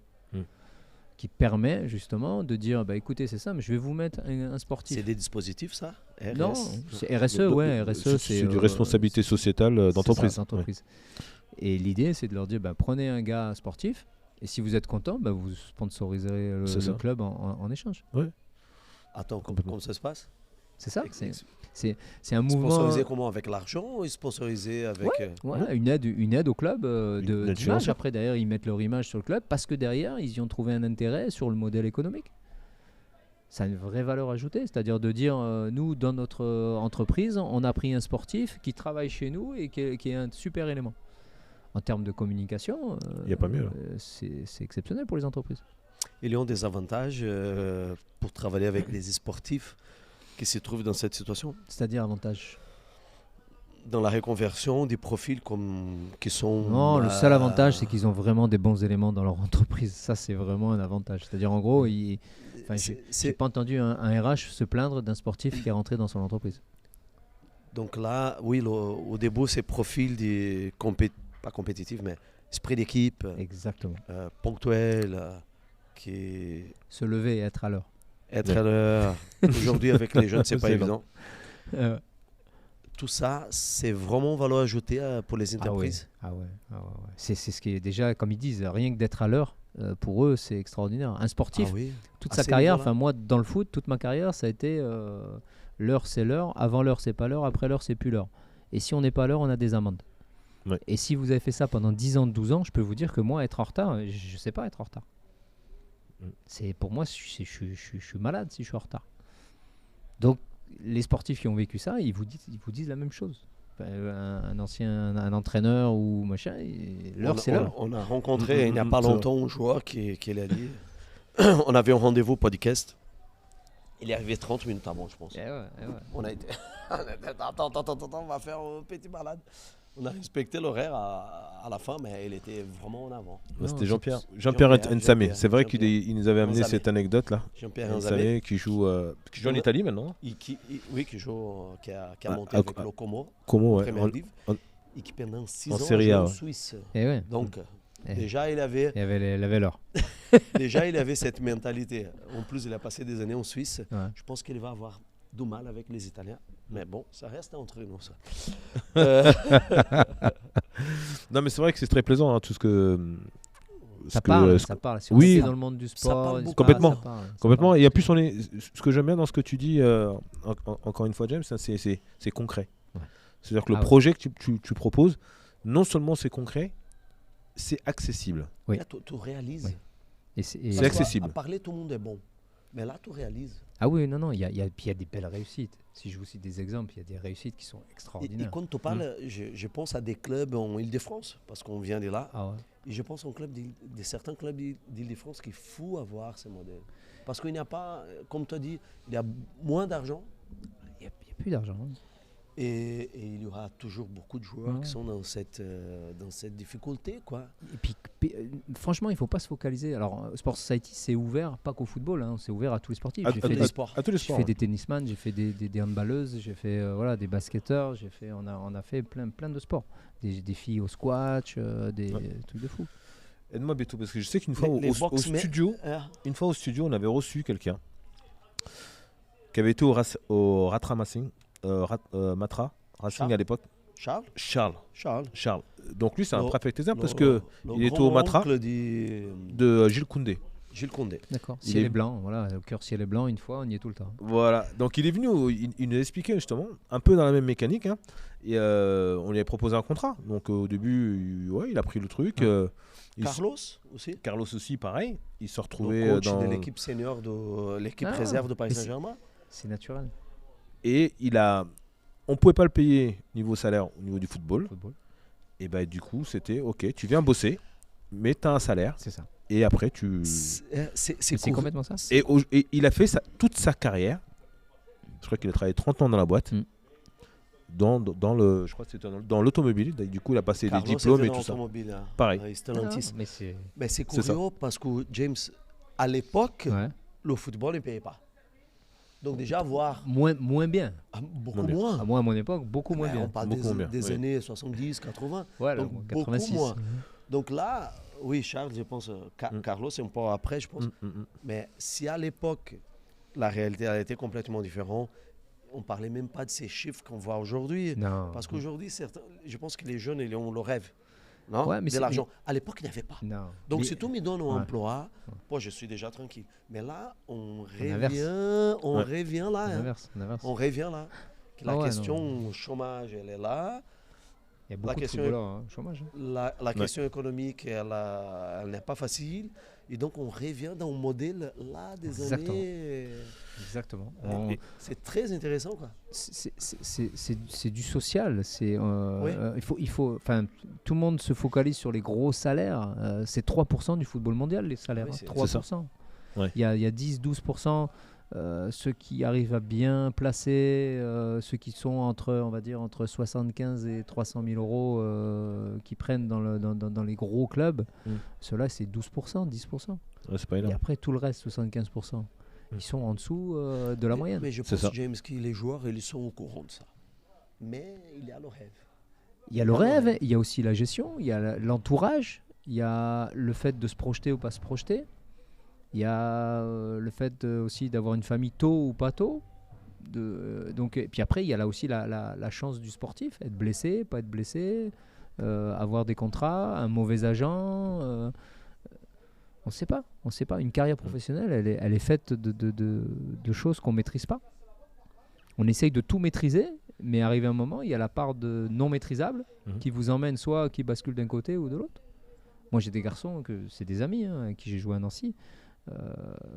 qui permet justement de dire, écoutez, c'est ça, mais je vais vous mettre un sportif. C'est des dispositifs, ça? Non, c'est RSE, RSE, c'est du responsabilité sociétale d'entreprise. Et l'idée, c'est de leur dire, prenez un gars sportif, et si vous êtes content, vous sponsoriserez le club en échange. Ouais. Attends, comment ça se passe? C'est ça, c'est un mouvement... Sponsorisé comment? Avec l'argent ou sponsorisé avec... une aide au club d'image. Après, derrière, ils mettent leur image sur le club parce que derrière, ils y ont trouvé un intérêt sur le modèle économique. ça a une vraie valeur ajoutée. C'est-à-dire de dire, nous, dans notre entreprise, on a pris un sportif qui travaille chez nous et qui est un super élément. En termes de communication, il n'y a pas mieux. C'est exceptionnel pour les entreprises. Ils ont des avantages pour travailler avec les sportifs qui se trouvent dans cette situation. C'est-à-dire avantage dans la reconversion des profils qui sont... Non, le seul avantage, c'est qu'ils ont vraiment des bons éléments dans leur entreprise. Ça, c'est vraiment un avantage. C'est-à-dire, en gros, j'ai pas entendu un RH se plaindre d'un sportif qui est rentré dans son entreprise. Donc là, oui, au début, c'est profil pas compétitif, mais esprit d'équipe. Exactement. Ponctuel, qui... Se lever et être à l'heure. Être à l'heure. Aujourd'hui, avec les jeunes, c'est pas évident. Tout ça, c'est vraiment valeur ajoutée pour les entreprises. Ah ouais. C'est ce qui est déjà, comme ils disent, rien que d'être à l'heure, pour eux, c'est extraordinaire. Un sportif, toute sa carrière, enfin moi, dans le foot, toute ma carrière, ça a été l'heure, c'est l'heure, avant l'heure, c'est pas l'heure, après l'heure, c'est plus l'heure. Et si on n'est pas à l'heure, on a des amendes. Ouais. Et si vous avez fait ça pendant 10 ans, 12 ans, je peux vous dire que moi, être en retard, je sais pas être en retard. Pour moi, je suis malade si je suis en retard. Donc, les sportifs qui ont vécu ça, ils vous disent la même chose. Un entraîneur ou machin, l'heure c'est l'heure. On a rencontré il n'y a pas longtemps un joueur qui a dit on avait un rendez-vous podcast. Il est arrivé 30 minutes avant, je pense. On a été attends, on va faire un petit malade. On a respecté l'horaire à la fin, mais il était vraiment en avant. C'était Jean-Pierre Nsamé. C'est vrai qu'il nous avait amené cette anecdote-là. Jean-Pierre Nsamé qui joue en Italie maintenant. Qui a monté avec le Como, Première Ligue, et qui pendant 6 ans joue en Suisse. Donc, déjà, il avait l'or. Déjà, il avait cette mentalité. En plus, il a passé des années en Suisse. Ouais. Je pense qu'il va avoir du mal avec les Italiens. Mais bon, ça reste entre nous, ça. Non, mais c'est vrai que c'est très plaisant, hein, tout ce que... Ça parle. Si on est dans le monde du sport, complètement. Complètement. Et en plus, ce que j'aime bien dans ce que tu dis, encore une fois, James, c'est concret. Ouais. C'est-à-dire que le projet que tu proposes, non seulement c'est concret, c'est accessible. Oui. Là, tu réalises. Oui. C'est accessible. À parler, tout le monde est bon. Mais là, tu réalises. Ah oui, non, il y a des belles réussites. Si je vous cite des exemples, il y a des réussites qui sont extraordinaires. Et quand tu parles, je pense à des clubs en Île-de-France, parce qu'on vient de là. Ah ouais. Et je pense aux certains clubs d'Île-de-France qu'il faut avoir ce modèle. Parce qu'il n'y a pas, comme tu as dit, il y a moins d'argent. Il n'y a plus d'argent. Hein. Et il y aura toujours beaucoup de joueurs qui sont dans cette difficulté, quoi. Et puis, franchement, il ne faut pas se focaliser. Alors, Sport Society, c'est ouvert, pas qu'au football, hein, c'est ouvert à tous les sportifs. À tous les sports. J'ai fait des tennisman, j'ai fait des handballeuses, j'ai fait des basketteurs, on a fait plein de sports. Des filles au squash, des trucs de fou. Aide-moi, Beto, parce que je sais qu'une fois au studio, on avait reçu quelqu'un qui avait été au Ratra Racing. Matra Racing à l'époque. Charles. Donc lui c'est un parfait exemple parce que il était au Matra de Gilles Koundé. D'accord. Ciel est blanc, voilà, au cœur ciel est blanc, une fois on y est tout le temps. Voilà, donc il est venu, il nous expliquait justement un peu dans la même mécanique, hein, et on lui avait proposé un contrat. Donc au début, il a pris le truc. Carlos aussi, pareil. Il se retrouvait coach de l'équipe senior de l'équipe réserve de Paris Saint-Germain. C'est naturel. Et on pouvait pas le payer niveau salaire au niveau du football. Et bah du coup c'était ok, tu viens bosser, mais tu as un salaire. C'est ça. Et après c'est complètement ça. Et il a fait toute sa carrière. Je crois qu'il a travaillé 30 ans dans la boîte. Dans l'automobile. Du coup il a passé des diplômes et tout ça. Hein. Pareil. Mais c'est curieux parce que James, à l'époque, le football ne payait pas. Donc déjà voir... Moins bien. Beaucoup moins. Moi, à mon époque, beaucoup moins bien. On parle des années 70, 80. Voilà, donc 86. Beaucoup moins. Donc là, oui, Charles, je pense, Carlos, c'est un peu après, je pense. Mais si à l'époque, la réalité a été complètement différente, on ne parlait même pas de ces chiffres qu'on voit aujourd'hui. Non. Parce qu'aujourd'hui, je pense que les jeunes, ils ont le rêve. Non, de l'argent. À l'époque, il n'y avait pas. Non. Donc, si tu me donnes un emploi, moi, je suis déjà tranquille. Mais là, on revient là. On inverse. On revient là. La question chômage, elle est là. Il y a beaucoup de footballeurs au chômage. La question économique, elle n'est pas facile. Et donc, on revient dans un modèle là des années. Exactement. C'est très intéressant, quoi. C'est du social. Il faut, tout le monde se focalise sur les gros salaires. C'est 3% du football mondial, les salaires. Oui, 3%. Il y a 10-12%. Ceux qui arrivent à bien placer, ceux qui sont entre 75 et 300 000 euros qui prennent dans les gros clubs, ceux-là c'est 12%, 10%. Ouais, c'est pas énorme. Et après tout le reste, 75%, ils sont en dessous de la moyenne. Mais je pense, James, que les joueurs ils sont au courant de ça. Mais il y a le rêve. Il y a le rêve, il y a aussi la gestion, il y a l'entourage, il y a le fait de se projeter ou pas se projeter. Il y a le fait aussi d'avoir une famille tôt ou pas tôt. Et puis après, il y a là aussi la chance du sportif, être blessé, pas être blessé, avoir des contrats, un mauvais agent. On ne sait pas. Une carrière professionnelle, elle est faite de choses qu'on ne maîtrise pas. On essaye de tout maîtriser, mais arrivé un moment, il y a la part de non maîtrisable qui vous emmène soit qui bascule d'un côté ou de l'autre. Moi, j'ai des garçons, c'est des amis avec qui j'ai joué à Nancy,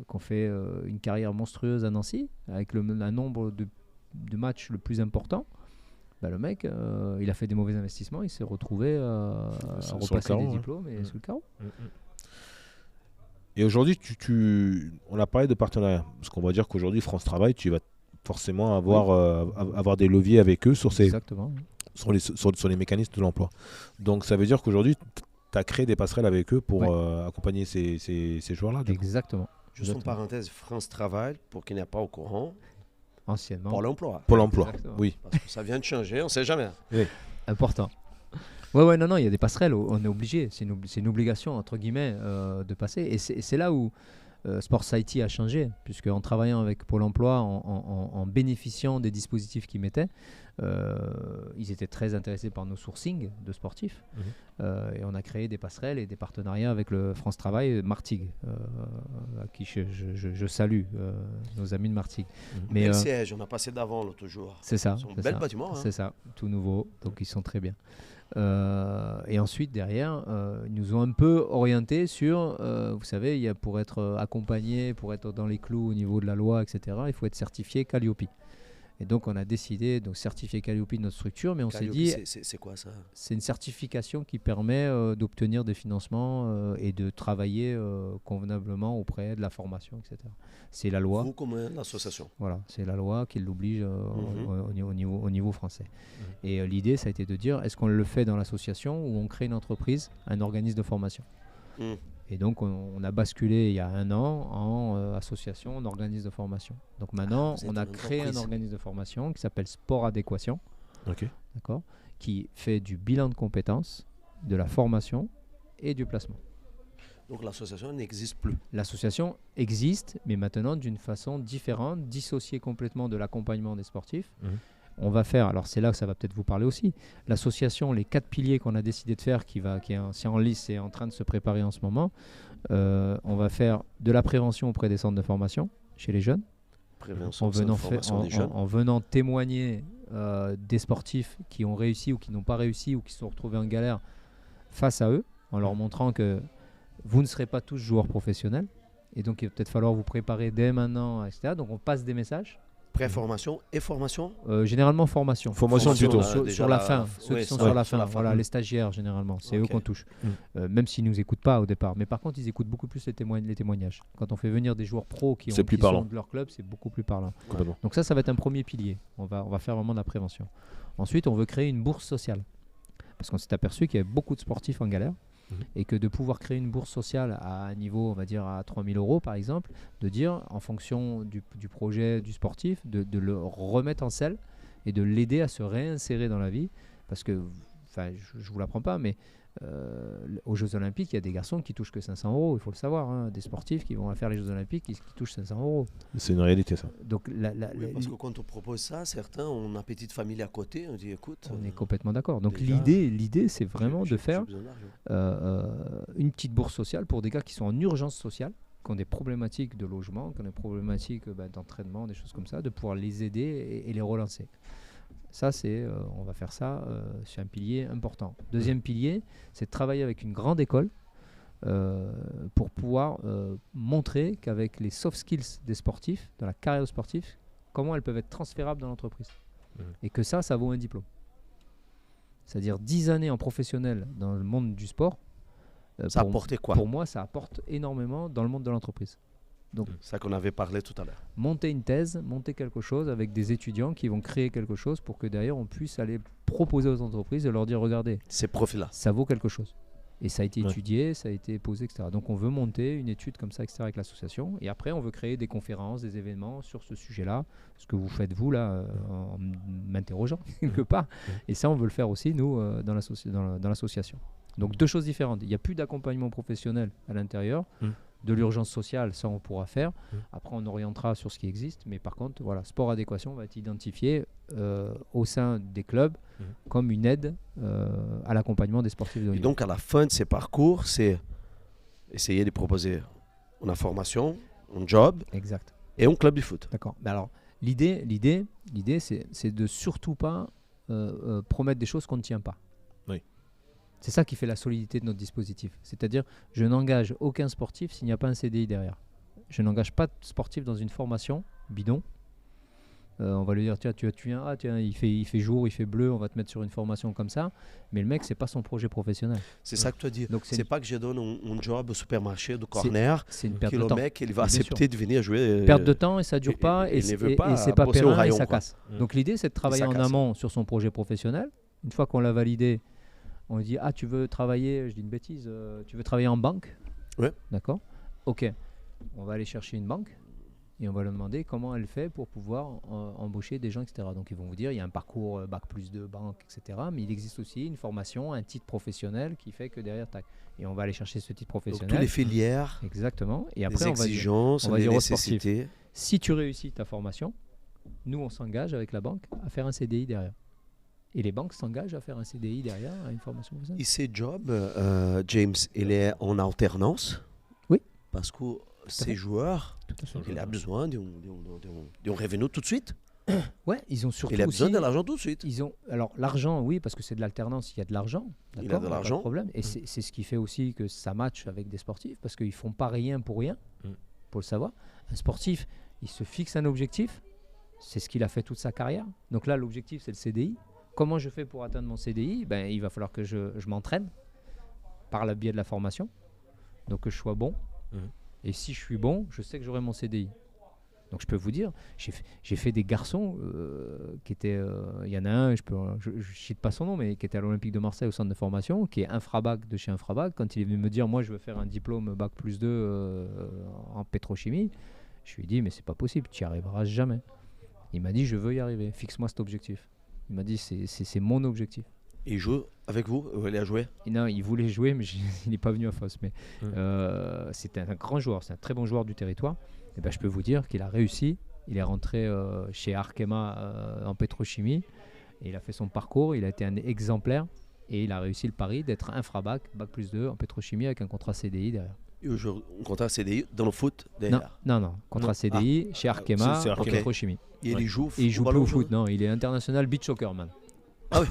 qu'on fait une carrière monstrueuse à Nancy avec un nombre de matchs le plus important. Le mec il a fait des mauvais investissements, il s'est retrouvé à repasser des diplômes et sous le carreau. Et aujourd'hui on a parlé de partenariat parce qu'on va dire qu'aujourd'hui France Travail, tu vas forcément avoir des leviers avec eux sur les mécanismes de l'emploi. Donc ça veut dire qu'aujourd'hui tu as créé des passerelles avec eux pour accompagner ces joueurs-là. Exactement. Juste en parenthèse, France Travail, pour qui n'est pas au courant, anciennement. Pôle emploi. Pôle emploi, oui. Parce que ça vient de changer, on ne sait jamais. Oui. Important. Non, il y a des passerelles, on est obligé. C'est une obligation, entre guillemets, de passer. Et c'est là où Sport Society a changé, puisque en travaillant avec Pôle emploi, en bénéficiant des dispositifs qu'ils mettaient, ils étaient très intéressés par nos sourcings de sportifs. Et on a créé des passerelles et des partenariats avec le France Travail, Martigues, à qui je salue, nos amis de Martigues. Mais le siège, on a passé d'avant l'autre jour. C'est ça. C'est un bel bâtiment. C'est ça, tout nouveau, donc ils sont très bien. Et ensuite derrière ils nous ont un peu orienté sur vous savez, pour être accompagné, pour être dans les clous au niveau de la loi, etc., il faut être certifié Calliope. Et donc on a décidé de certifier Calliope de notre structure, mais on s'est dit c'est quoi ça? C'est une certification qui permet d'obtenir des financements et de travailler convenablement auprès de la formation, etc. C'est la loi. Vous comme l'association. Voilà, c'est la loi qui l'oblige au niveau français. Et l'idée, ça a été de dire, est-ce qu'on le fait dans l'association ou on crée une entreprise, un organisme de formation? Et donc, on a basculé il y a 1 an en association, en organisme de formation. Donc maintenant, on a créé un organisme de formation qui s'appelle Sport Adéquation, d'accord, qui fait du bilan de compétences, de la formation et du placement. Donc l'association n'existe plus. L'association existe, mais maintenant d'une façon différente, dissociée complètement de l'accompagnement des sportifs. On va faire, alors c'est là que ça va peut-être vous parler aussi, l'association, les 4 piliers qu'on a décidé de faire, c'est en lice et en train de se préparer en ce moment. On va faire de la prévention auprès des centres de formation chez les jeunes, en venant témoigner des sportifs qui ont réussi ou qui n'ont pas réussi ou qui se sont retrouvés en galère face à eux, en leur montrant que vous ne serez pas tous joueurs professionnels et donc il va peut-être falloir vous préparer dès maintenant, etc. Donc on passe des messages. Pré-formation et formation généralement formation. Formation plutôt. Sur la fin. Ceux qui sont sur la fin. Voilà, les stagiaires généralement. C'est eux qu'on touche. Même s'ils ne nous écoutent pas au départ. Mais par contre, ils écoutent beaucoup plus les témoignages. Quand on fait venir des joueurs pros qui sont de leur club, c'est beaucoup plus parlant. Donc ça va être un premier pilier. On va faire vraiment de la prévention. Ensuite, on veut créer une bourse sociale. Parce qu'on s'est aperçu qu'il y avait beaucoup de sportifs en galère. Et que de pouvoir créer une bourse sociale à un niveau, on va dire à 3 000 euros par exemple, de dire en fonction du projet du sportif, de le remettre en selle et de l'aider à se réinsérer dans la vie. Parce que, je ne vous l'apprends pas, mais aux Jeux Olympiques, il y a des garçons qui touchent que 500 euros, il faut le savoir, des sportifs qui vont faire les Jeux Olympiques qui touchent 500 euros. C'est une réalité ça. Donc, parce que quand on propose ça, certains ont une petite famille à côté, on dit écoute... On est complètement d'accord. Donc l'idée c'est vraiment de faire une petite bourse sociale pour des gars qui sont en urgence sociale, qui ont des problématiques de logement, qui ont des problématiques d'entraînement, des choses comme ça, de pouvoir les aider et les relancer. Ça, on va faire ça sur un pilier important. Deuxième pilier, c'est de travailler avec une grande école pour pouvoir montrer qu'avec les soft skills des sportifs, dans la carrière de sportif, comment elles peuvent être transférables dans l'entreprise. Et que ça vaut un diplôme. C'est-à-dire 10 années en professionnel dans le monde du sport. Ça a apporté quoi? Pour moi, ça apporte énormément dans le monde de l'entreprise. Donc, c'est ça qu'on avait parlé tout à l'heure. Monter une thèse, monter quelque chose avec des étudiants qui vont créer quelque chose pour que derrière on puisse aller proposer aux entreprises et leur dire regardez, ces profils-là, ça vaut quelque chose. Et ça a été étudié, ça a été posé, etc. Donc on veut monter une étude comme ça, etc. avec l'association. Et après, on veut créer des conférences, des événements sur ce sujet-là. Ce que vous faites, vous, là, en m'interrogeant, quelque part. Et ça, on veut le faire aussi, nous, dans l'association. Donc deux choses différentes. Il n'y a plus d'accompagnement professionnel à l'intérieur. De l'urgence sociale, ça on pourra faire. Après, on orientera sur ce qui existe. Mais par contre, voilà, sport adéquation va être identifié au sein des clubs comme une aide à l'accompagnement des sportifs de haut niveau. Et donc, à la fin de ces parcours, c'est essayer de proposer une formation, un job et un club de foot. D'accord. Mais alors, l'idée c'est de surtout pas promettre des choses qu'on ne tient pas. C'est ça qui fait la solidité de notre dispositif. C'est-à-dire, je n'engage aucun sportif s'il n'y a pas un CDI derrière. Je n'engage pas de sportif dans une formation bidon. On va lui dire, tiens, tu viens, il fait jour, il fait bleu, on va te mettre sur une formation comme ça. Mais le mec, c'est pas son projet professionnel. C'est ça que tu as dit. C'est pas que je donne un job au supermarché de corner, c'est une perte de temps. Le mec, il va accepter de venir jouer. Perte de temps et ça dure pas et c'est pas périn et ça casse. Donc l'idée, c'est de travailler en amont sur son projet professionnel. Une fois qu'on l'a validé, on lui dit, tu veux travailler, je dis une bêtise, tu veux travailler en banque? Ouais. D'accord. Ok. On va aller chercher une banque et on va leur demander comment elle fait pour pouvoir embaucher des gens, etc. Donc ils vont vous dire, il y a un parcours Bac+2, banque, etc. Mais il existe aussi une formation, un titre professionnel qui fait que derrière, tac. Et on va aller chercher ce titre professionnel. Donc tous les filières. Exactement. Et après, les exigences, on va dire les aux sportifs, nécessités. si tu réussis ta formation, nous on s'engage avec la banque à faire un CDI derrière. Et les banques s'engagent à faire un CDI derrière, à une formation professionnelle. Et ces jobs, James, il est en alternance? Oui. Parce que ces joueurs, il a besoin d'un revenu tout de suite. Ouais, ils ont surtout il a besoin de l'argent tout de suite. Alors l'argent, oui, parce que c'est de l'alternance, il y a de l'argent. Il a de l'argent. Pas de problème. Et c'est ce qui fait aussi que ça matche avec des sportifs, parce qu'ils ne font pas rien pour rien, pour le savoir. Un sportif, il se fixe un objectif, c'est ce qu'il a fait toute sa carrière. Donc là, l'objectif, c'est le CDI. Comment je fais pour atteindre mon CDI? Il va falloir que je m'entraîne par le biais de la formation, donc que je sois bon. Et si je suis bon, je sais que j'aurai mon CDI. Donc je peux vous dire, j'ai fait des garçons qui étaient, il y en a un, je ne cite pas son nom, mais qui était à l'Olympique de Marseille au centre de formation, qui est infrabac de chez Infrabac. Quand il est venu me dire, moi je veux faire un diplôme Bac+2 en pétrochimie, je lui ai dit, mais c'est pas possible, tu n'y arriveras jamais. Il m'a dit, je veux y arriver, fixe-moi cet objectif. Il m'a dit, c'est mon objectif. Et il joue avec vous? Il a joué? Non, il voulait jouer, mais il n'est pas venu à Fos. Mais c'était un grand joueur, c'est un très bon joueur du territoire. Et je peux vous dire qu'il a réussi. Il est rentré chez Arkema en pétrochimie. Et il a fait son parcours, il a été un exemplaire. Et il a réussi le pari d'être infrabac, Bac+2 en pétrochimie avec un contrat CDI derrière. Un contrat CDI dans le foot derrière? Non. Contrat CDI chez Arkema en pétrochimie. Et il joue il joue plus au foot, non. Il est international beach soccer, man. Ah oui.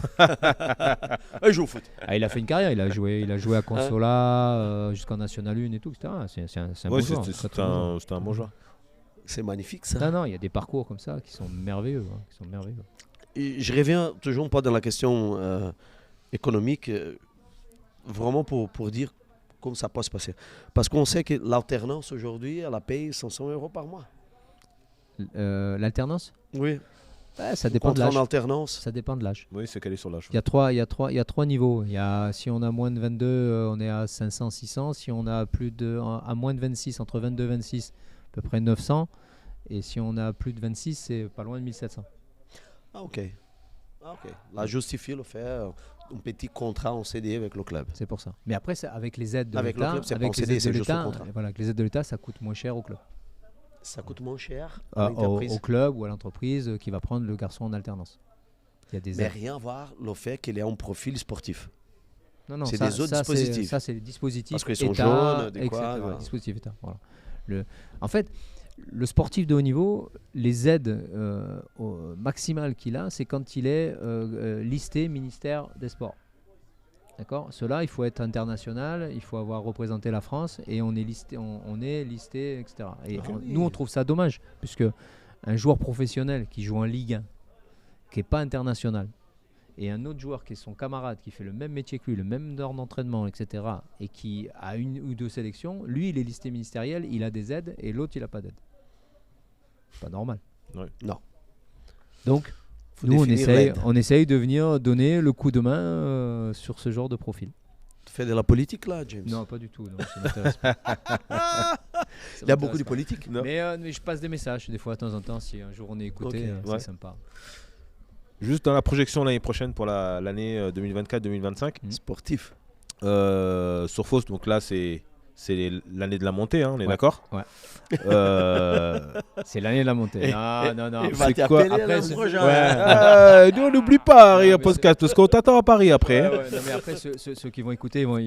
Il joue au foot. Il a fait une carrière. Il a joué à Consola jusqu'en National 1 et tout, etc. C'est un bon joueur. C'était un bon joueur. C'est magnifique ça. Non, il y a des parcours comme ça qui sont merveilleux. Et je reviens toujours pas dans la question économique, vraiment pour dire comment ça peut se passer. Parce qu'on sait que l'alternance aujourd'hui, elle paye 500 € par mois. L'alternance? Oui. Ça dépend de l'âge. En alternance. Ça dépend de l'âge. Oui, c'est calé sur l'âge. Il y a trois niveaux. Si on a moins de 22, on est à 500, 600. Si on a à moins de 26, entre 22 et 26, à peu près 900. Et si on a plus de 26, c'est pas loin de 1700. Ah, ok. Là, justifie le faire un petit contrat en CDI avec le club. C'est pour ça. Mais après, avec les aides de l'État, avec le club, c'est pas en CDI, c'est juste un contrat. Voilà, avec les aides de l'État, ça coûte moins cher au club. Ça coûte moins cher au club ou à l'entreprise qui va prendre le garçon en alternance. Il y a des mais rien à voir le fait qu'il ait un profil sportif. Non, c'est des autres dispositifs. Ça, c'est les dispositifs. Parce qu'ils sont jaunes, dispositifs État. Voilà. En fait, Le sportif de haut niveau, les aides maximales qu'il a, c'est quand il est listé ministère des Sports. D'accord ? Cela, il faut être international, il faut avoir représenté la France et on est listé, etc. Et nous, on trouve ça dommage, puisque un joueur professionnel qui joue en Ligue 1, qui n'est pas international, et un autre joueur qui est son camarade, qui fait le même métier que lui, le même heure d'entraînement, etc., et qui a une ou deux sélections, lui, il est listé ministériel, il a des aides, et l'autre, il n'a pas d'aide. Pas normal. Ouais. Non. Donc, Faut nous, définir on essaye de venir donner le coup de main sur ce genre de profil. Tu fais de la politique là, James? Non, pas du tout. Non, ça m'intéresse pas. Il y a beaucoup de politique. Mais je passe des messages des fois de temps en temps. Si un jour on est écouté, c'est sympa. Juste dans la projection l'année prochaine pour l'année 2024-2025. Sportif. Sur Fos, donc là c'est l'année de la montée, hein, on est d'accord? Ouais. C'est l'année de la montée. Non. Il va C'est quoi après le prochain. Nous on n'oublie pas Harry un podcast parce qu'on t'attend à Paris après. Non, mais après ceux qui vont écouter, ils vont.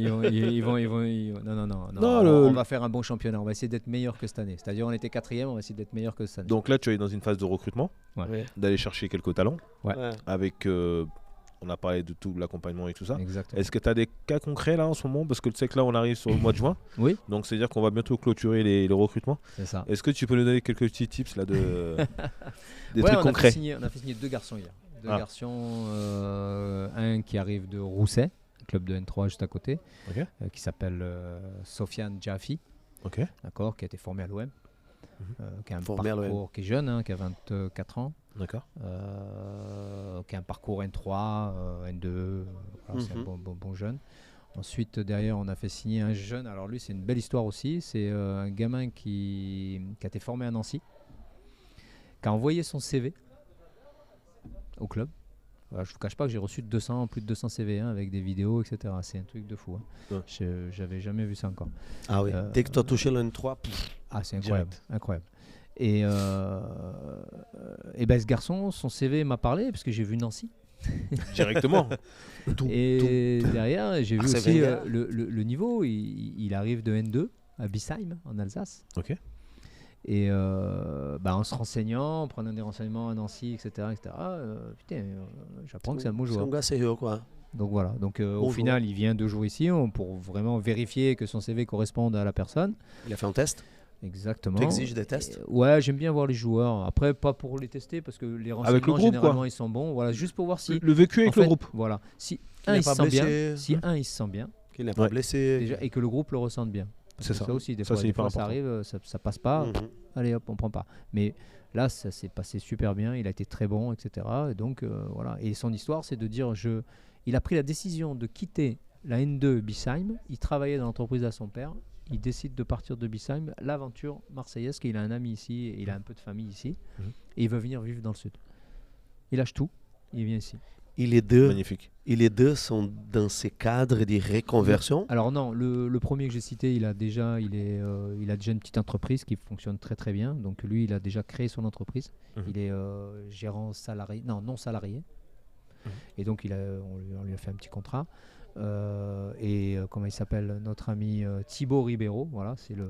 Non. Non, on va faire un bon championnat. On va essayer d'être meilleur que cette année. C'est-à-dire on était 4e, on va essayer d'être meilleur que cette année. Donc là tu es dans une phase de recrutement, Ouais. d'aller chercher quelques talents. Ouais. Avec on a parlé de tout l'accompagnement et tout ça. Exactement. Est-ce que tu as des cas concrets là en ce moment? Parce que tu sais que là on arrive sur le mois de juin. Oui. Donc c'est à dire qu'on va bientôt clôturer les recrutements. C'est ça. Est-ce que tu peux nous donner quelques petits tips là des Ouais, trucs on concrets? a fait signer 2 garçons hier. 2 garçons, un qui arrive de Rousset, club de N3 juste à côté, qui s'appelle Sofiane Jaffi, d'accord, qui a été formé à l'OM, qui a un parcours qui est jeune, hein, qui a 24 ans. D'accord. Qui a un parcours N3, N2, voilà, c'est un bon jeune. Ensuite, derrière, on a fait signer un jeune. Alors lui, c'est une belle histoire aussi. C'est un gamin qui a été formé à Nancy, qui a envoyé son CV au club. Voilà, je ne vous cache pas que j'ai reçu plus de 200 CV avec des vidéos, etc. C'est un truc de fou. Hein. Ouais. J'avais jamais vu ça encore. Ah oui. Dès que tu as touché le N3, c'est incroyable. Et ben ce garçon, son CV m'a parlé parce que j'ai vu Nancy. Directement. Derrière, j'ai vu aussi le niveau. Il arrive de N2 à Bissheim, en Alsace. Ok. Et en se renseignant, en prenant des renseignements à Nancy, etc. J'apprends que c'est un bon joueur. C'est un gars sérieux, quoi. Donc voilà. Donc au final, il vient 2 jours ici pour vraiment vérifier que son CV corresponde à la personne. Il a fait un test. Exactement. Tu exiges des tests? Ouais, j'aime bien voir les joueurs. Après, pas pour les tester parce que les renseignements généralement ils sont bons. Voilà, juste pour voir si le vécu avec le groupe. Voilà. Si il se sent bien, il se sent bien, qu'il n'est pas blessé déjà, et que le groupe le ressente bien. C'est ça. Ça aussi, des fois ça arrive, ça passe pas. Allez hop, on prend pas. Mais là, ça s'est passé super bien. Il a été très bon, etc. Et donc voilà. Et son histoire, c'est de dire il a pris la décision de quitter la N2 Bissheim. Il travaillait dans l'entreprise à son père. Il décide de partir de Bissheim, l'aventure marseillaise, qu'il a un ami ici, et il a un peu de famille ici, et il veut venir vivre dans le sud. Il lâche tout, il vient ici. Et les deux, magnifique. Et les deux sont dans ces cadres de reconversion? Alors non, le premier que j'ai cité, il a déjà une petite entreprise qui fonctionne très très bien. Donc lui, il a déjà créé son entreprise. Il est gérant salarié, non salarié. Et donc on lui a fait un petit contrat. Comment il s'appelle, notre ami Thibaut Ribeiro, voilà, c'est le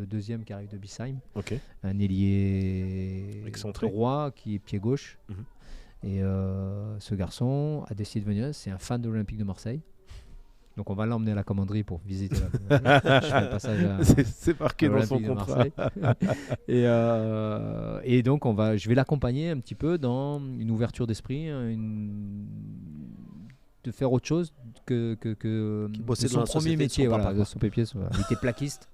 deuxième qui arrive de Bissheim, un ailier droit qui est pied gauche. Et ce garçon a décidé de venir, c'est un fan de l'Olympique de Marseille, donc on va l'emmener à la commanderie pour visiter je fais un passage c'est marqué dans son contrat. Et donc je vais l'accompagner un petit peu dans une ouverture d'esprit, de faire autre chose que son premier métier. Son papier, il était plaquiste.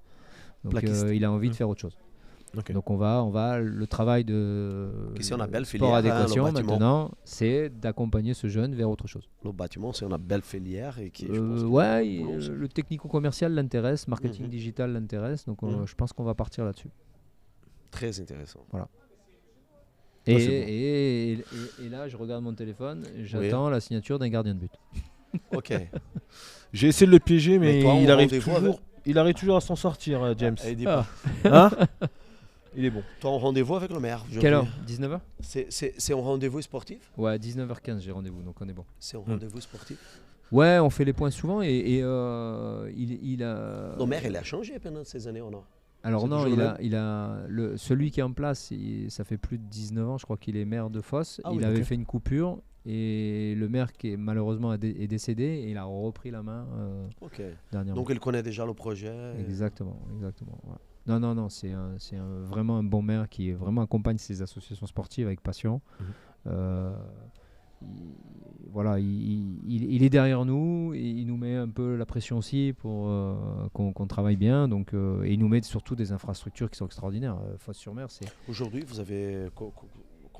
Donc il a envie de faire autre chose. Donc on va le travail de sport adéquation maintenant, c'est d'accompagner ce jeune vers autre chose. Le bâtiment, c'est une belle filière. Et qui, le technico-commercial l'intéresse, marketing digital l'intéresse, donc je pense qu'on va partir là-dessus. Très intéressant. Voilà. Et là, je regarde mon téléphone, j'attends la signature d'un gardien de but. Ok. J'ai essayé de le piéger, mais il arrive toujours à s'en sortir, James. Hein? Il est bon. Toi, en rendez-vous avec le maire. Quelle heure? 19h? C'est un rendez-vous sportif? Ouais, 19h15, j'ai rendez-vous, donc on est bon. C'est un rendez-vous sportif? Ouais, on fait les points souvent et il a... Le maire, il a changé pendant ces années, ou non? Alors C'est non, toujours le celui qui est en place, ça fait plus de 19 ans, je crois qu'il est maire de Fos. Ah il oui, avait ok. fait une coupure et le maire qui est malheureusement est décédé et il a repris la main Ok. dernièrement. Donc, il connaît déjà le projet. Exactement. Ouais. Non, c'est vraiment un bon maire qui vraiment accompagne ses associations sportives avec passion. Euh, il est derrière nous, et il nous met un peu la pression aussi pour qu'on travaille bien. Donc, et il nous met surtout des infrastructures qui sont extraordinaires. Fos-sur-Mer, c'est. Aujourd'hui, vous avez, quand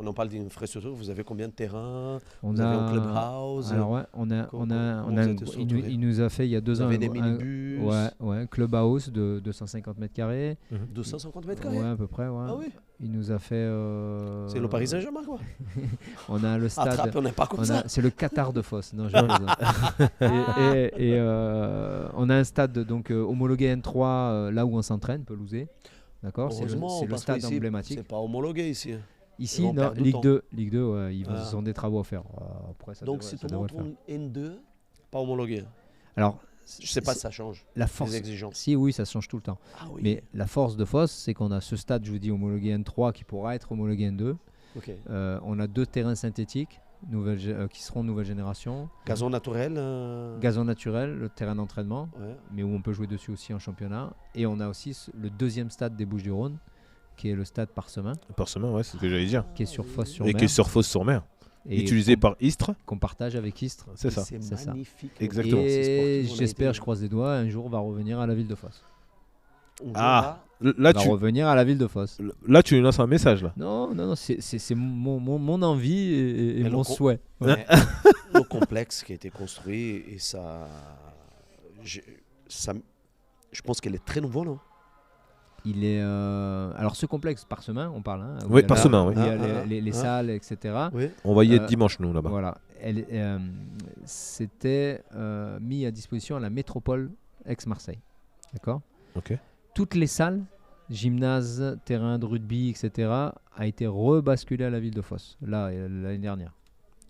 on parle d'infrastructure, vous avez combien de terrains? On Vous a avez un clubhouse? Alors ouais, Comment vous êtes structuré? il nous a fait il y a 2 Vous ans avez des minibus? ouais, clubhouse de 250 mètres carrés. 250 mètres carrés? Ouais, à peu près. Ouais. Ah oui? Il nous a fait. C'est le Paris Saint-Germain, quoi. On a le stade. Attrape, on n'est pas comme ça. C'est le Qatar de Fos. Non, je plaisante. On a un stade donc homologué N3 là où on s'entraîne, pelousé. D'accord. Heureusement, C'est le parce stade qu'ici, emblématique. c'est pas homologué ici. Ici, Ils vont non, perdre du Ligue temps. 2, ouais, ils Ah. ont des travaux à faire. Après, Donc, si tout le monde tourne N2, pas homologué. Alors, Je sais pas si ça change. la force. Les exigences. Si, oui, ça change tout le temps. Ah oui. Mais la force de Fos, c'est qu'on a ce stade, je vous dis, homologué N3 qui pourra être homologué N2. Ok. On a 2 terrains synthétiques qui seront nouvelle génération. Gazon naturel. Gazon naturel, le terrain d'entraînement, Ouais. mais où on peut jouer dessus aussi en championnat. Et on a aussi le 2e stade des Bouches-du-Rhône, qui est le stade Parsemin, Par semaine, ouais, c'est ce que j'allais dire. qui est sur Fos-sur-Mer. Et qui est sur Fos-sur-Mer. et Utilisé par Istres, qu'on partage avec Istres. c'est ça. C'est C'est ça. magnifique. Exactement. C'est Et sportif, on a j'espère, été- je croise les doigts, un jour va revenir à la ville de Fos. on Ah. jouera. Là, Va revenir à la ville de Fos. tu lui lances un message, là. Non, c'est mon envie et Mais mon le souhait. Mais le complexe qui a été construit, et ça, je pense qu'elle est très nouveau, non? Il est alors ce complexe Parsemin, on parle. Où Oui, il y a Parsemin, oui. il y a Ah, les salles, etc. Oui. On va y être Euh, dimanche, nous, là-bas. Voilà. C'était mis à disposition à la métropole Aix-Marseille. D'accord. Ok. Toutes les salles, gymnase, terrain de rugby, etc., a été rebasculé à la ville de Fos, là, l'année dernière.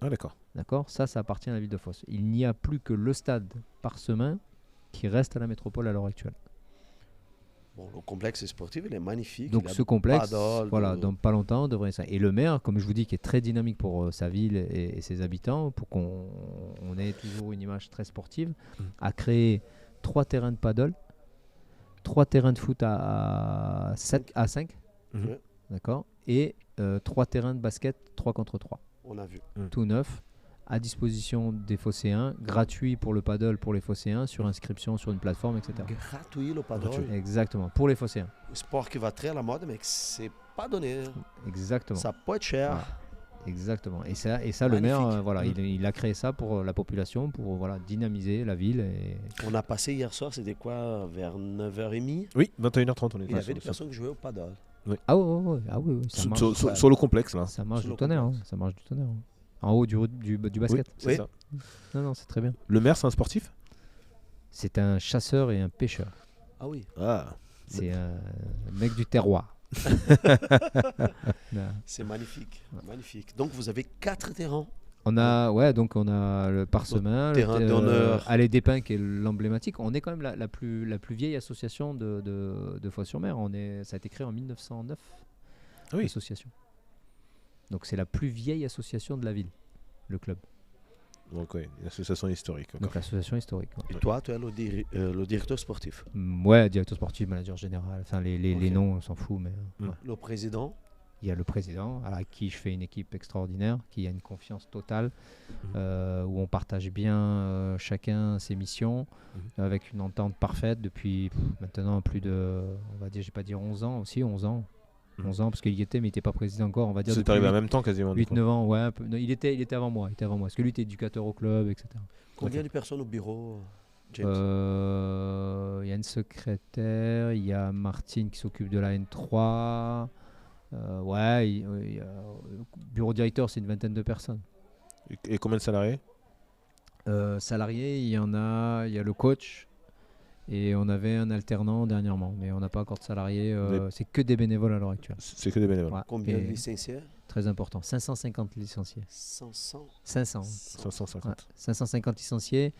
Ah, d'accord. D'accord. Ça appartient à la ville de Fos. Il n'y a plus que le stade Parsemin qui reste à la métropole à l'heure actuelle. Bon, le complexe sportif, il est magnifique. Donc Il a ce complexe, paddle, voilà, dans pas longtemps, devrait ça. Et le maire, comme je vous dis, qui est très dynamique pour sa ville et ses habitants, pour qu'on ait toujours une image très sportive, a créé 3 terrains de paddle, 3 terrains de foot à 5, Mhm. d'accord, et 3 terrains de basket 3 contre 3, On a vu. tout neuf, à disposition des Phocéens, gratuit pour le paddle pour les Phocéens, sur inscription sur une plateforme, etc. Gratuit le paddle. Gratuit. Exactement, pour les Phocéens. Un sport qui va très à la mode, mais que c'est pas donné. Exactement. Ça peut être cher. Ouais. Exactement. Et ça le maire, Magnifique. voilà, il a créé ça pour la population, pour voilà, dynamiser la ville. Et... On a passé hier soir, c'était quoi, vers 9h30? Oui, 21h30, on est Il y avait des personnes qui jouaient au paddle. Ah oui, ça marche. Sur le complexe, là. Ça marche Sur du le tonnerre. complexe. Ça marche du tonnerre. En haut du basket. Oui, c'est Oui. ça. Non, c'est très bien. Le maire, c'est un sportif? C'est un chasseur et un pêcheur. Ah oui. Ah. C'est un mec du terroir. Non. C'est magnifique. Magnifique. Donc vous avez 4 terrains. On a le Parsemin, terrain d'honneur. Allée des Pins qui est l'emblématique. On est quand même la plus vieille association de Fos-sur-Mer. Ça a été créé en 1909. Ah oui. L'association. Donc c'est la plus vieille association de la ville, le club. Donc, oui, une association historique. Donc l'association historique. Ouais. Et toi, tu es le directeur sportif. Ouais, directeur sportif, manager général. Enfin les Ok. noms, on s'en fout, mais ouais. Le président. Il y a le président à qui je fais une équipe extraordinaire, qui a une confiance totale, où on partage bien chacun ses missions, avec une entente parfaite depuis maintenant plus de, on va dire, j'ai pas dire 11 ans aussi, 11 ans. 11 ans parce qu'il y était mais il n'était pas président encore, on va dire. C'est depuis arrivé en même temps quasiment. du coup. 8-9 ans, ouais. Non, il était avant moi, parce que lui était éducateur au club, etc. Combien de personnes au bureau, James? Il y a une secrétaire, il y a Martine qui s'occupe de la N3. Bureau directeur, c'est une vingtaine de personnes. Et combien de salariés? Salariés, il y a le coach et on avait un alternant dernièrement, mais on n'a pas encore de salariés. C'est que des bénévoles à l'heure actuelle. C'est que des bénévoles. Ouais, Combien de et licenciés? Très important, 550 licenciés. 500. 500. 550. Ouais, 550 licenciés.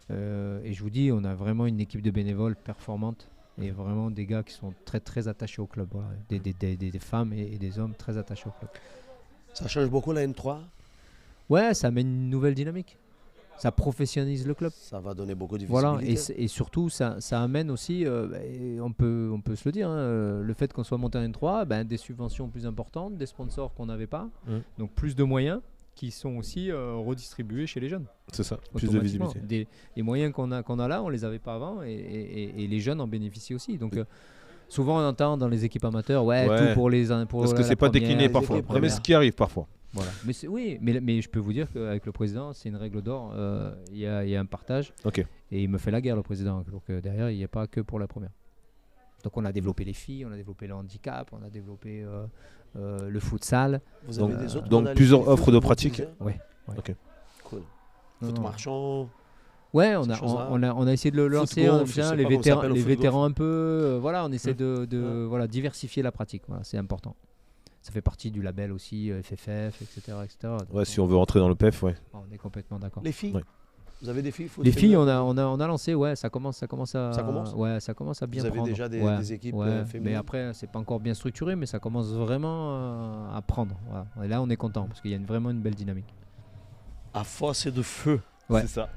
Et je vous dis, on a vraiment une équipe de bénévoles performante. Et vraiment des gars qui sont très très attachés au club. Voilà. Des femmes et des hommes très attachés au club. Ça change beaucoup la N3 ? Ouais, ça amène une nouvelle dynamique. Ça professionnalise le club. Ça va donner beaucoup de visibilité. Voilà, et surtout, ça amène aussi, et on peut se le dire, le fait qu'on soit monté en N3, des subventions plus importantes, des sponsors qu'on n'avait pas, donc plus de moyens qui sont aussi redistribués chez les jeunes. C'est ça, plus de visibilité. Les moyens qu'on a là, on les avait pas avant, et les jeunes en bénéficient aussi. Donc souvent on entend dans les équipes amateurs, tout pour les... Parce que c'est pas décliné parfois, mais ce qui arrive parfois. Voilà. Mais je peux vous dire qu'avec le président, c'est une règle d'or. Il y a un partage. Okay. Et il me fait la guerre, le président. Donc derrière, il n'y a pas que pour la première. Donc on a développé les filles, on a développé le handicap, on a développé le futsal. Vous avez des autres donc plusieurs offres de pratique. Ouais. Ok. Cool. Foot marchand. Ouais, on a essayé de le lancer. Les vétérans un peu. On essaie de diversifier la pratique. Voilà, c'est important. Ça fait partie du label aussi, FFF, etc. Donc, si on veut rentrer dans le PEF, on est complètement d'accord. Les filles, vous avez des filles Les filles, on a lancé, ça commence à Ouais, ça commence à bien vous prendre. Vous avez déjà des équipes féminines. Mais après, c'est pas encore bien structuré, mais ça commence vraiment à prendre. Voilà. Et là, on est content parce qu'il y a vraiment une belle dynamique. À force de feu. Ouais. C'est ça.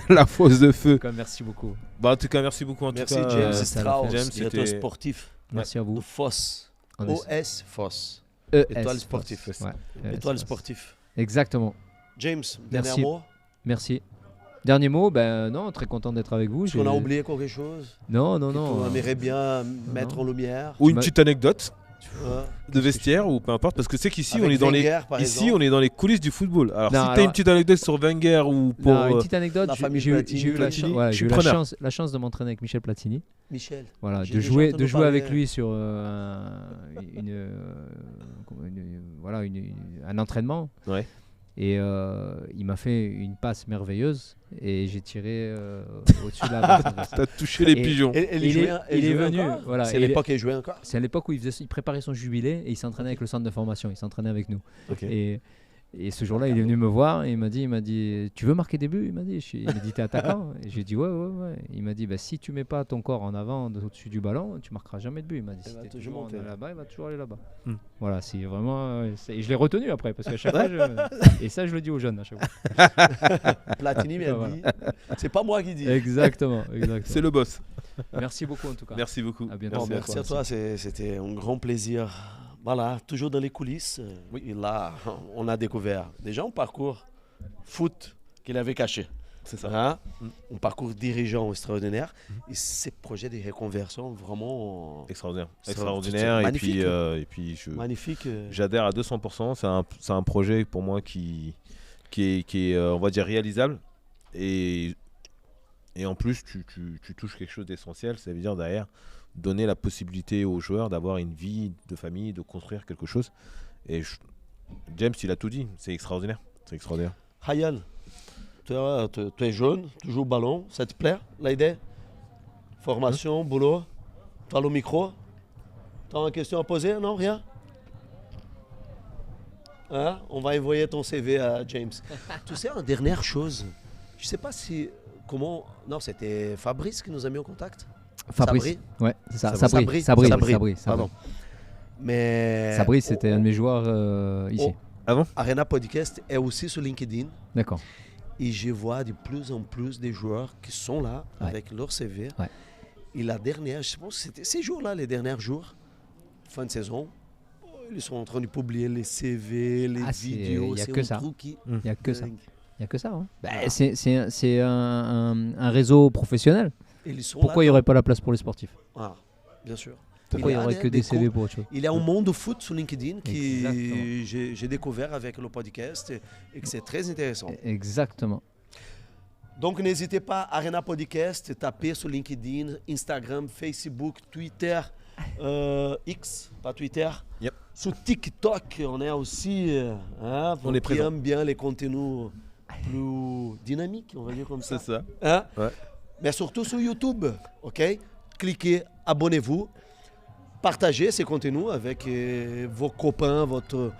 La fosse de feu. En tout cas, merci beaucoup. En tout cas, merci beaucoup. Merci James Strauss, directeur sportif. Merci à vous. De FOSS. OS FOSS. Étoile sportif. Étoile sportif. Exactement. James, dernier mot. Merci. Dernier mot, non, très content d'être avec vous. Est-ce qu'on a oublié quelque chose? Non. On aimerait bien mettre en lumière. Ou une petite anecdote de vestiaire ou peu importe, parce que c'est qu'ici on est dans les coulisses du football. Alors si tu as une petite anecdote sur Wenger ou pour une petite anecdote, j'ai eu la chance de m'entraîner avec Michel Platini. Voilà, de jouer avec lui sur un entraînement. Ouais. Et il m'a fait une passe merveilleuse et j'ai tiré au-dessus de la barre. T'as touché les pigeons. Il est venu. Voilà, c'est à l'époque qu'il jouait encore. C'est à l'époque où il préparait son jubilé et il s'entraînait avec le centre de formation. Il s'entraînait avec nous. Okay. Et ce jour-là, il est venu me voir et il m'a dit tu veux marquer des buts? Il m'a dit t'es attaquant? Et j'ai dit ouais. Il m'a dit si tu mets pas ton corps en avant au-dessus du ballon, tu marqueras jamais de but. Il m'a dit si t'es toujours là-bas, il va toujours aller là-bas. Voilà, c'est vraiment. Et je l'ai retenu après parce qu'à chaque fois, et ça je le dis aux jeunes à chaque fois. Platini m'a dit, c'est pas moi qui dis. Exactement. C'est le boss. Merci beaucoup en tout cas. Merci beaucoup. À bientôt. Merci à toi, c'était un grand plaisir. Voilà, toujours dans les coulisses. Oui, là, on a découvert déjà un parcours foot qu'il avait caché. C'est ça. Un parcours dirigeant extraordinaire. Et ces projets de reconversion vraiment extraordinaire. Et puis magnifique. J'adhère à 200%. C'est un projet pour moi qui est on va dire réalisable. Et en plus, tu touches quelque chose d'essentiel. Ça veut dire derrière donner la possibilité aux joueurs d'avoir une vie de famille, de construire quelque chose. Et James, il a tout dit. C'est extraordinaire. Hayal, tu es jeune, tu joues au ballon. Ça te plaît, l'idée? Formation, boulot. Tu as le micro. Tu as une question à poser? Non, rien? On va envoyer ton CV à James. Tu sais, une dernière chose. Je ne sais pas si... Non, c'était Fabrice qui nous a mis en contact. Fabrice, ouais, c'est ça. Sabri. Pardon. Mais Sabri, c'était un de mes joueurs ici. Arena Podcast est aussi sur LinkedIn. D'accord. Et je vois de plus en plus de joueurs qui sont là avec leur CV. Ouais. Et la dernière, je pense que c'était ces jours-là, les derniers jours, fin de saison, ils sont en train de publier les CV, les vidéos. Il n'y a que ça. Il n'y a que ça. Il n'y a que ça. C'est un réseau professionnel. Pourquoi il n'y aurait pas la place pour les sportifs? Bien sûr. Pourquoi il n'y aurait que des CV pour autre chose? Il y a un monde de foot sur LinkedIn que j'ai découvert avec le podcast et que c'est très intéressant. Exactement. Donc n'hésitez pas, Arena Podcast, tapez sur LinkedIn, Instagram, Facebook, Twitter, X, pas Twitter. Yep. Sur TikTok, on est aussi, on est présent. Aime bien les contenus plus dynamiques, on va dire comme ça. C'est ça. Ouais. Mais surtout sur YouTube, ok? Cliquez, abonnez-vous, partagez ces contenus avec vos copains, votre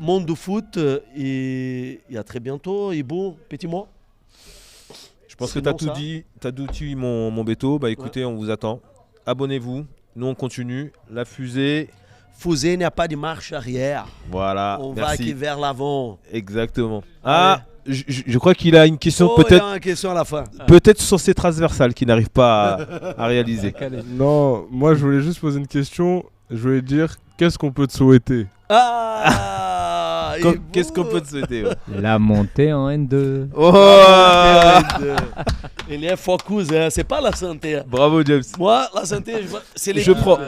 monde de foot. Et à très bientôt. Ibo, petit mot? Je pense que tu as tout dit. Tu as tout dit, mon Beto. Bah écoutez, on vous attend. Abonnez-vous. Nous, on continue. La fusée. Fusée, il n'y a pas de marche arrière. Voilà. On va qui vers l'avant. Exactement. Ah, je crois qu'il a une question Il y peut-être. a une question à la fin. Peut-être sur ces transversales qu'il n'arrive pas à réaliser. Non, moi je voulais juste poser une question. Je voulais dire, qu'est-ce qu'on peut te souhaiter? Qu'est-ce qu'on peut te souhaiter? La montée en N2. Il est focus, hein. C'est pas la santé. Bravo James. Moi, la santé, c'est les. Je prends.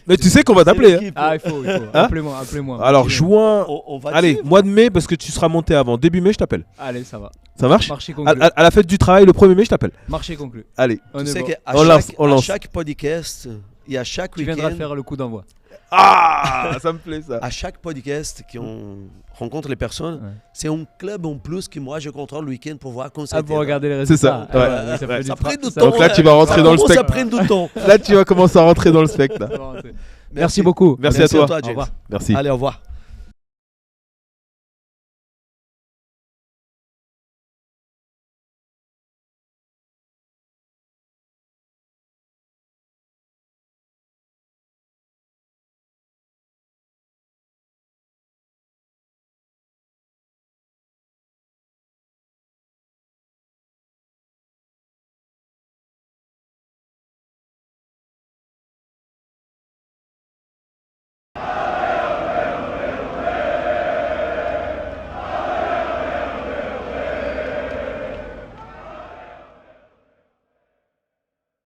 Mais tu sais qu'on va t'appeler. Ah, il faut. Appelez-moi. Alors juin. Allez, mois de mai parce que tu seras monté avant. Début mai, je t'appelle. Allez, ça va. Ça marche? Marché conclu. À la fête du travail, le 1er mai, je t'appelle. Marché conclu. Allez. Tu sais qu'à chaque podcast, il y a chaque week-end. Tu viendras faire le coup d'envoi. Ah, ça me plaît ça. À chaque podcast qu'on rencontre les personnes, c'est un club en plus que moi je contrôle le week-end pour voir comment ça. Pour regarder les résultats. C'est ça. Ça prend du temps. Donc là, tu vas rentrer dans le spectre. Ça prend du temps. Là, tu vas commencer à rentrer dans le spectre. Merci beaucoup. Merci à toi. James. Merci. Allez, au revoir.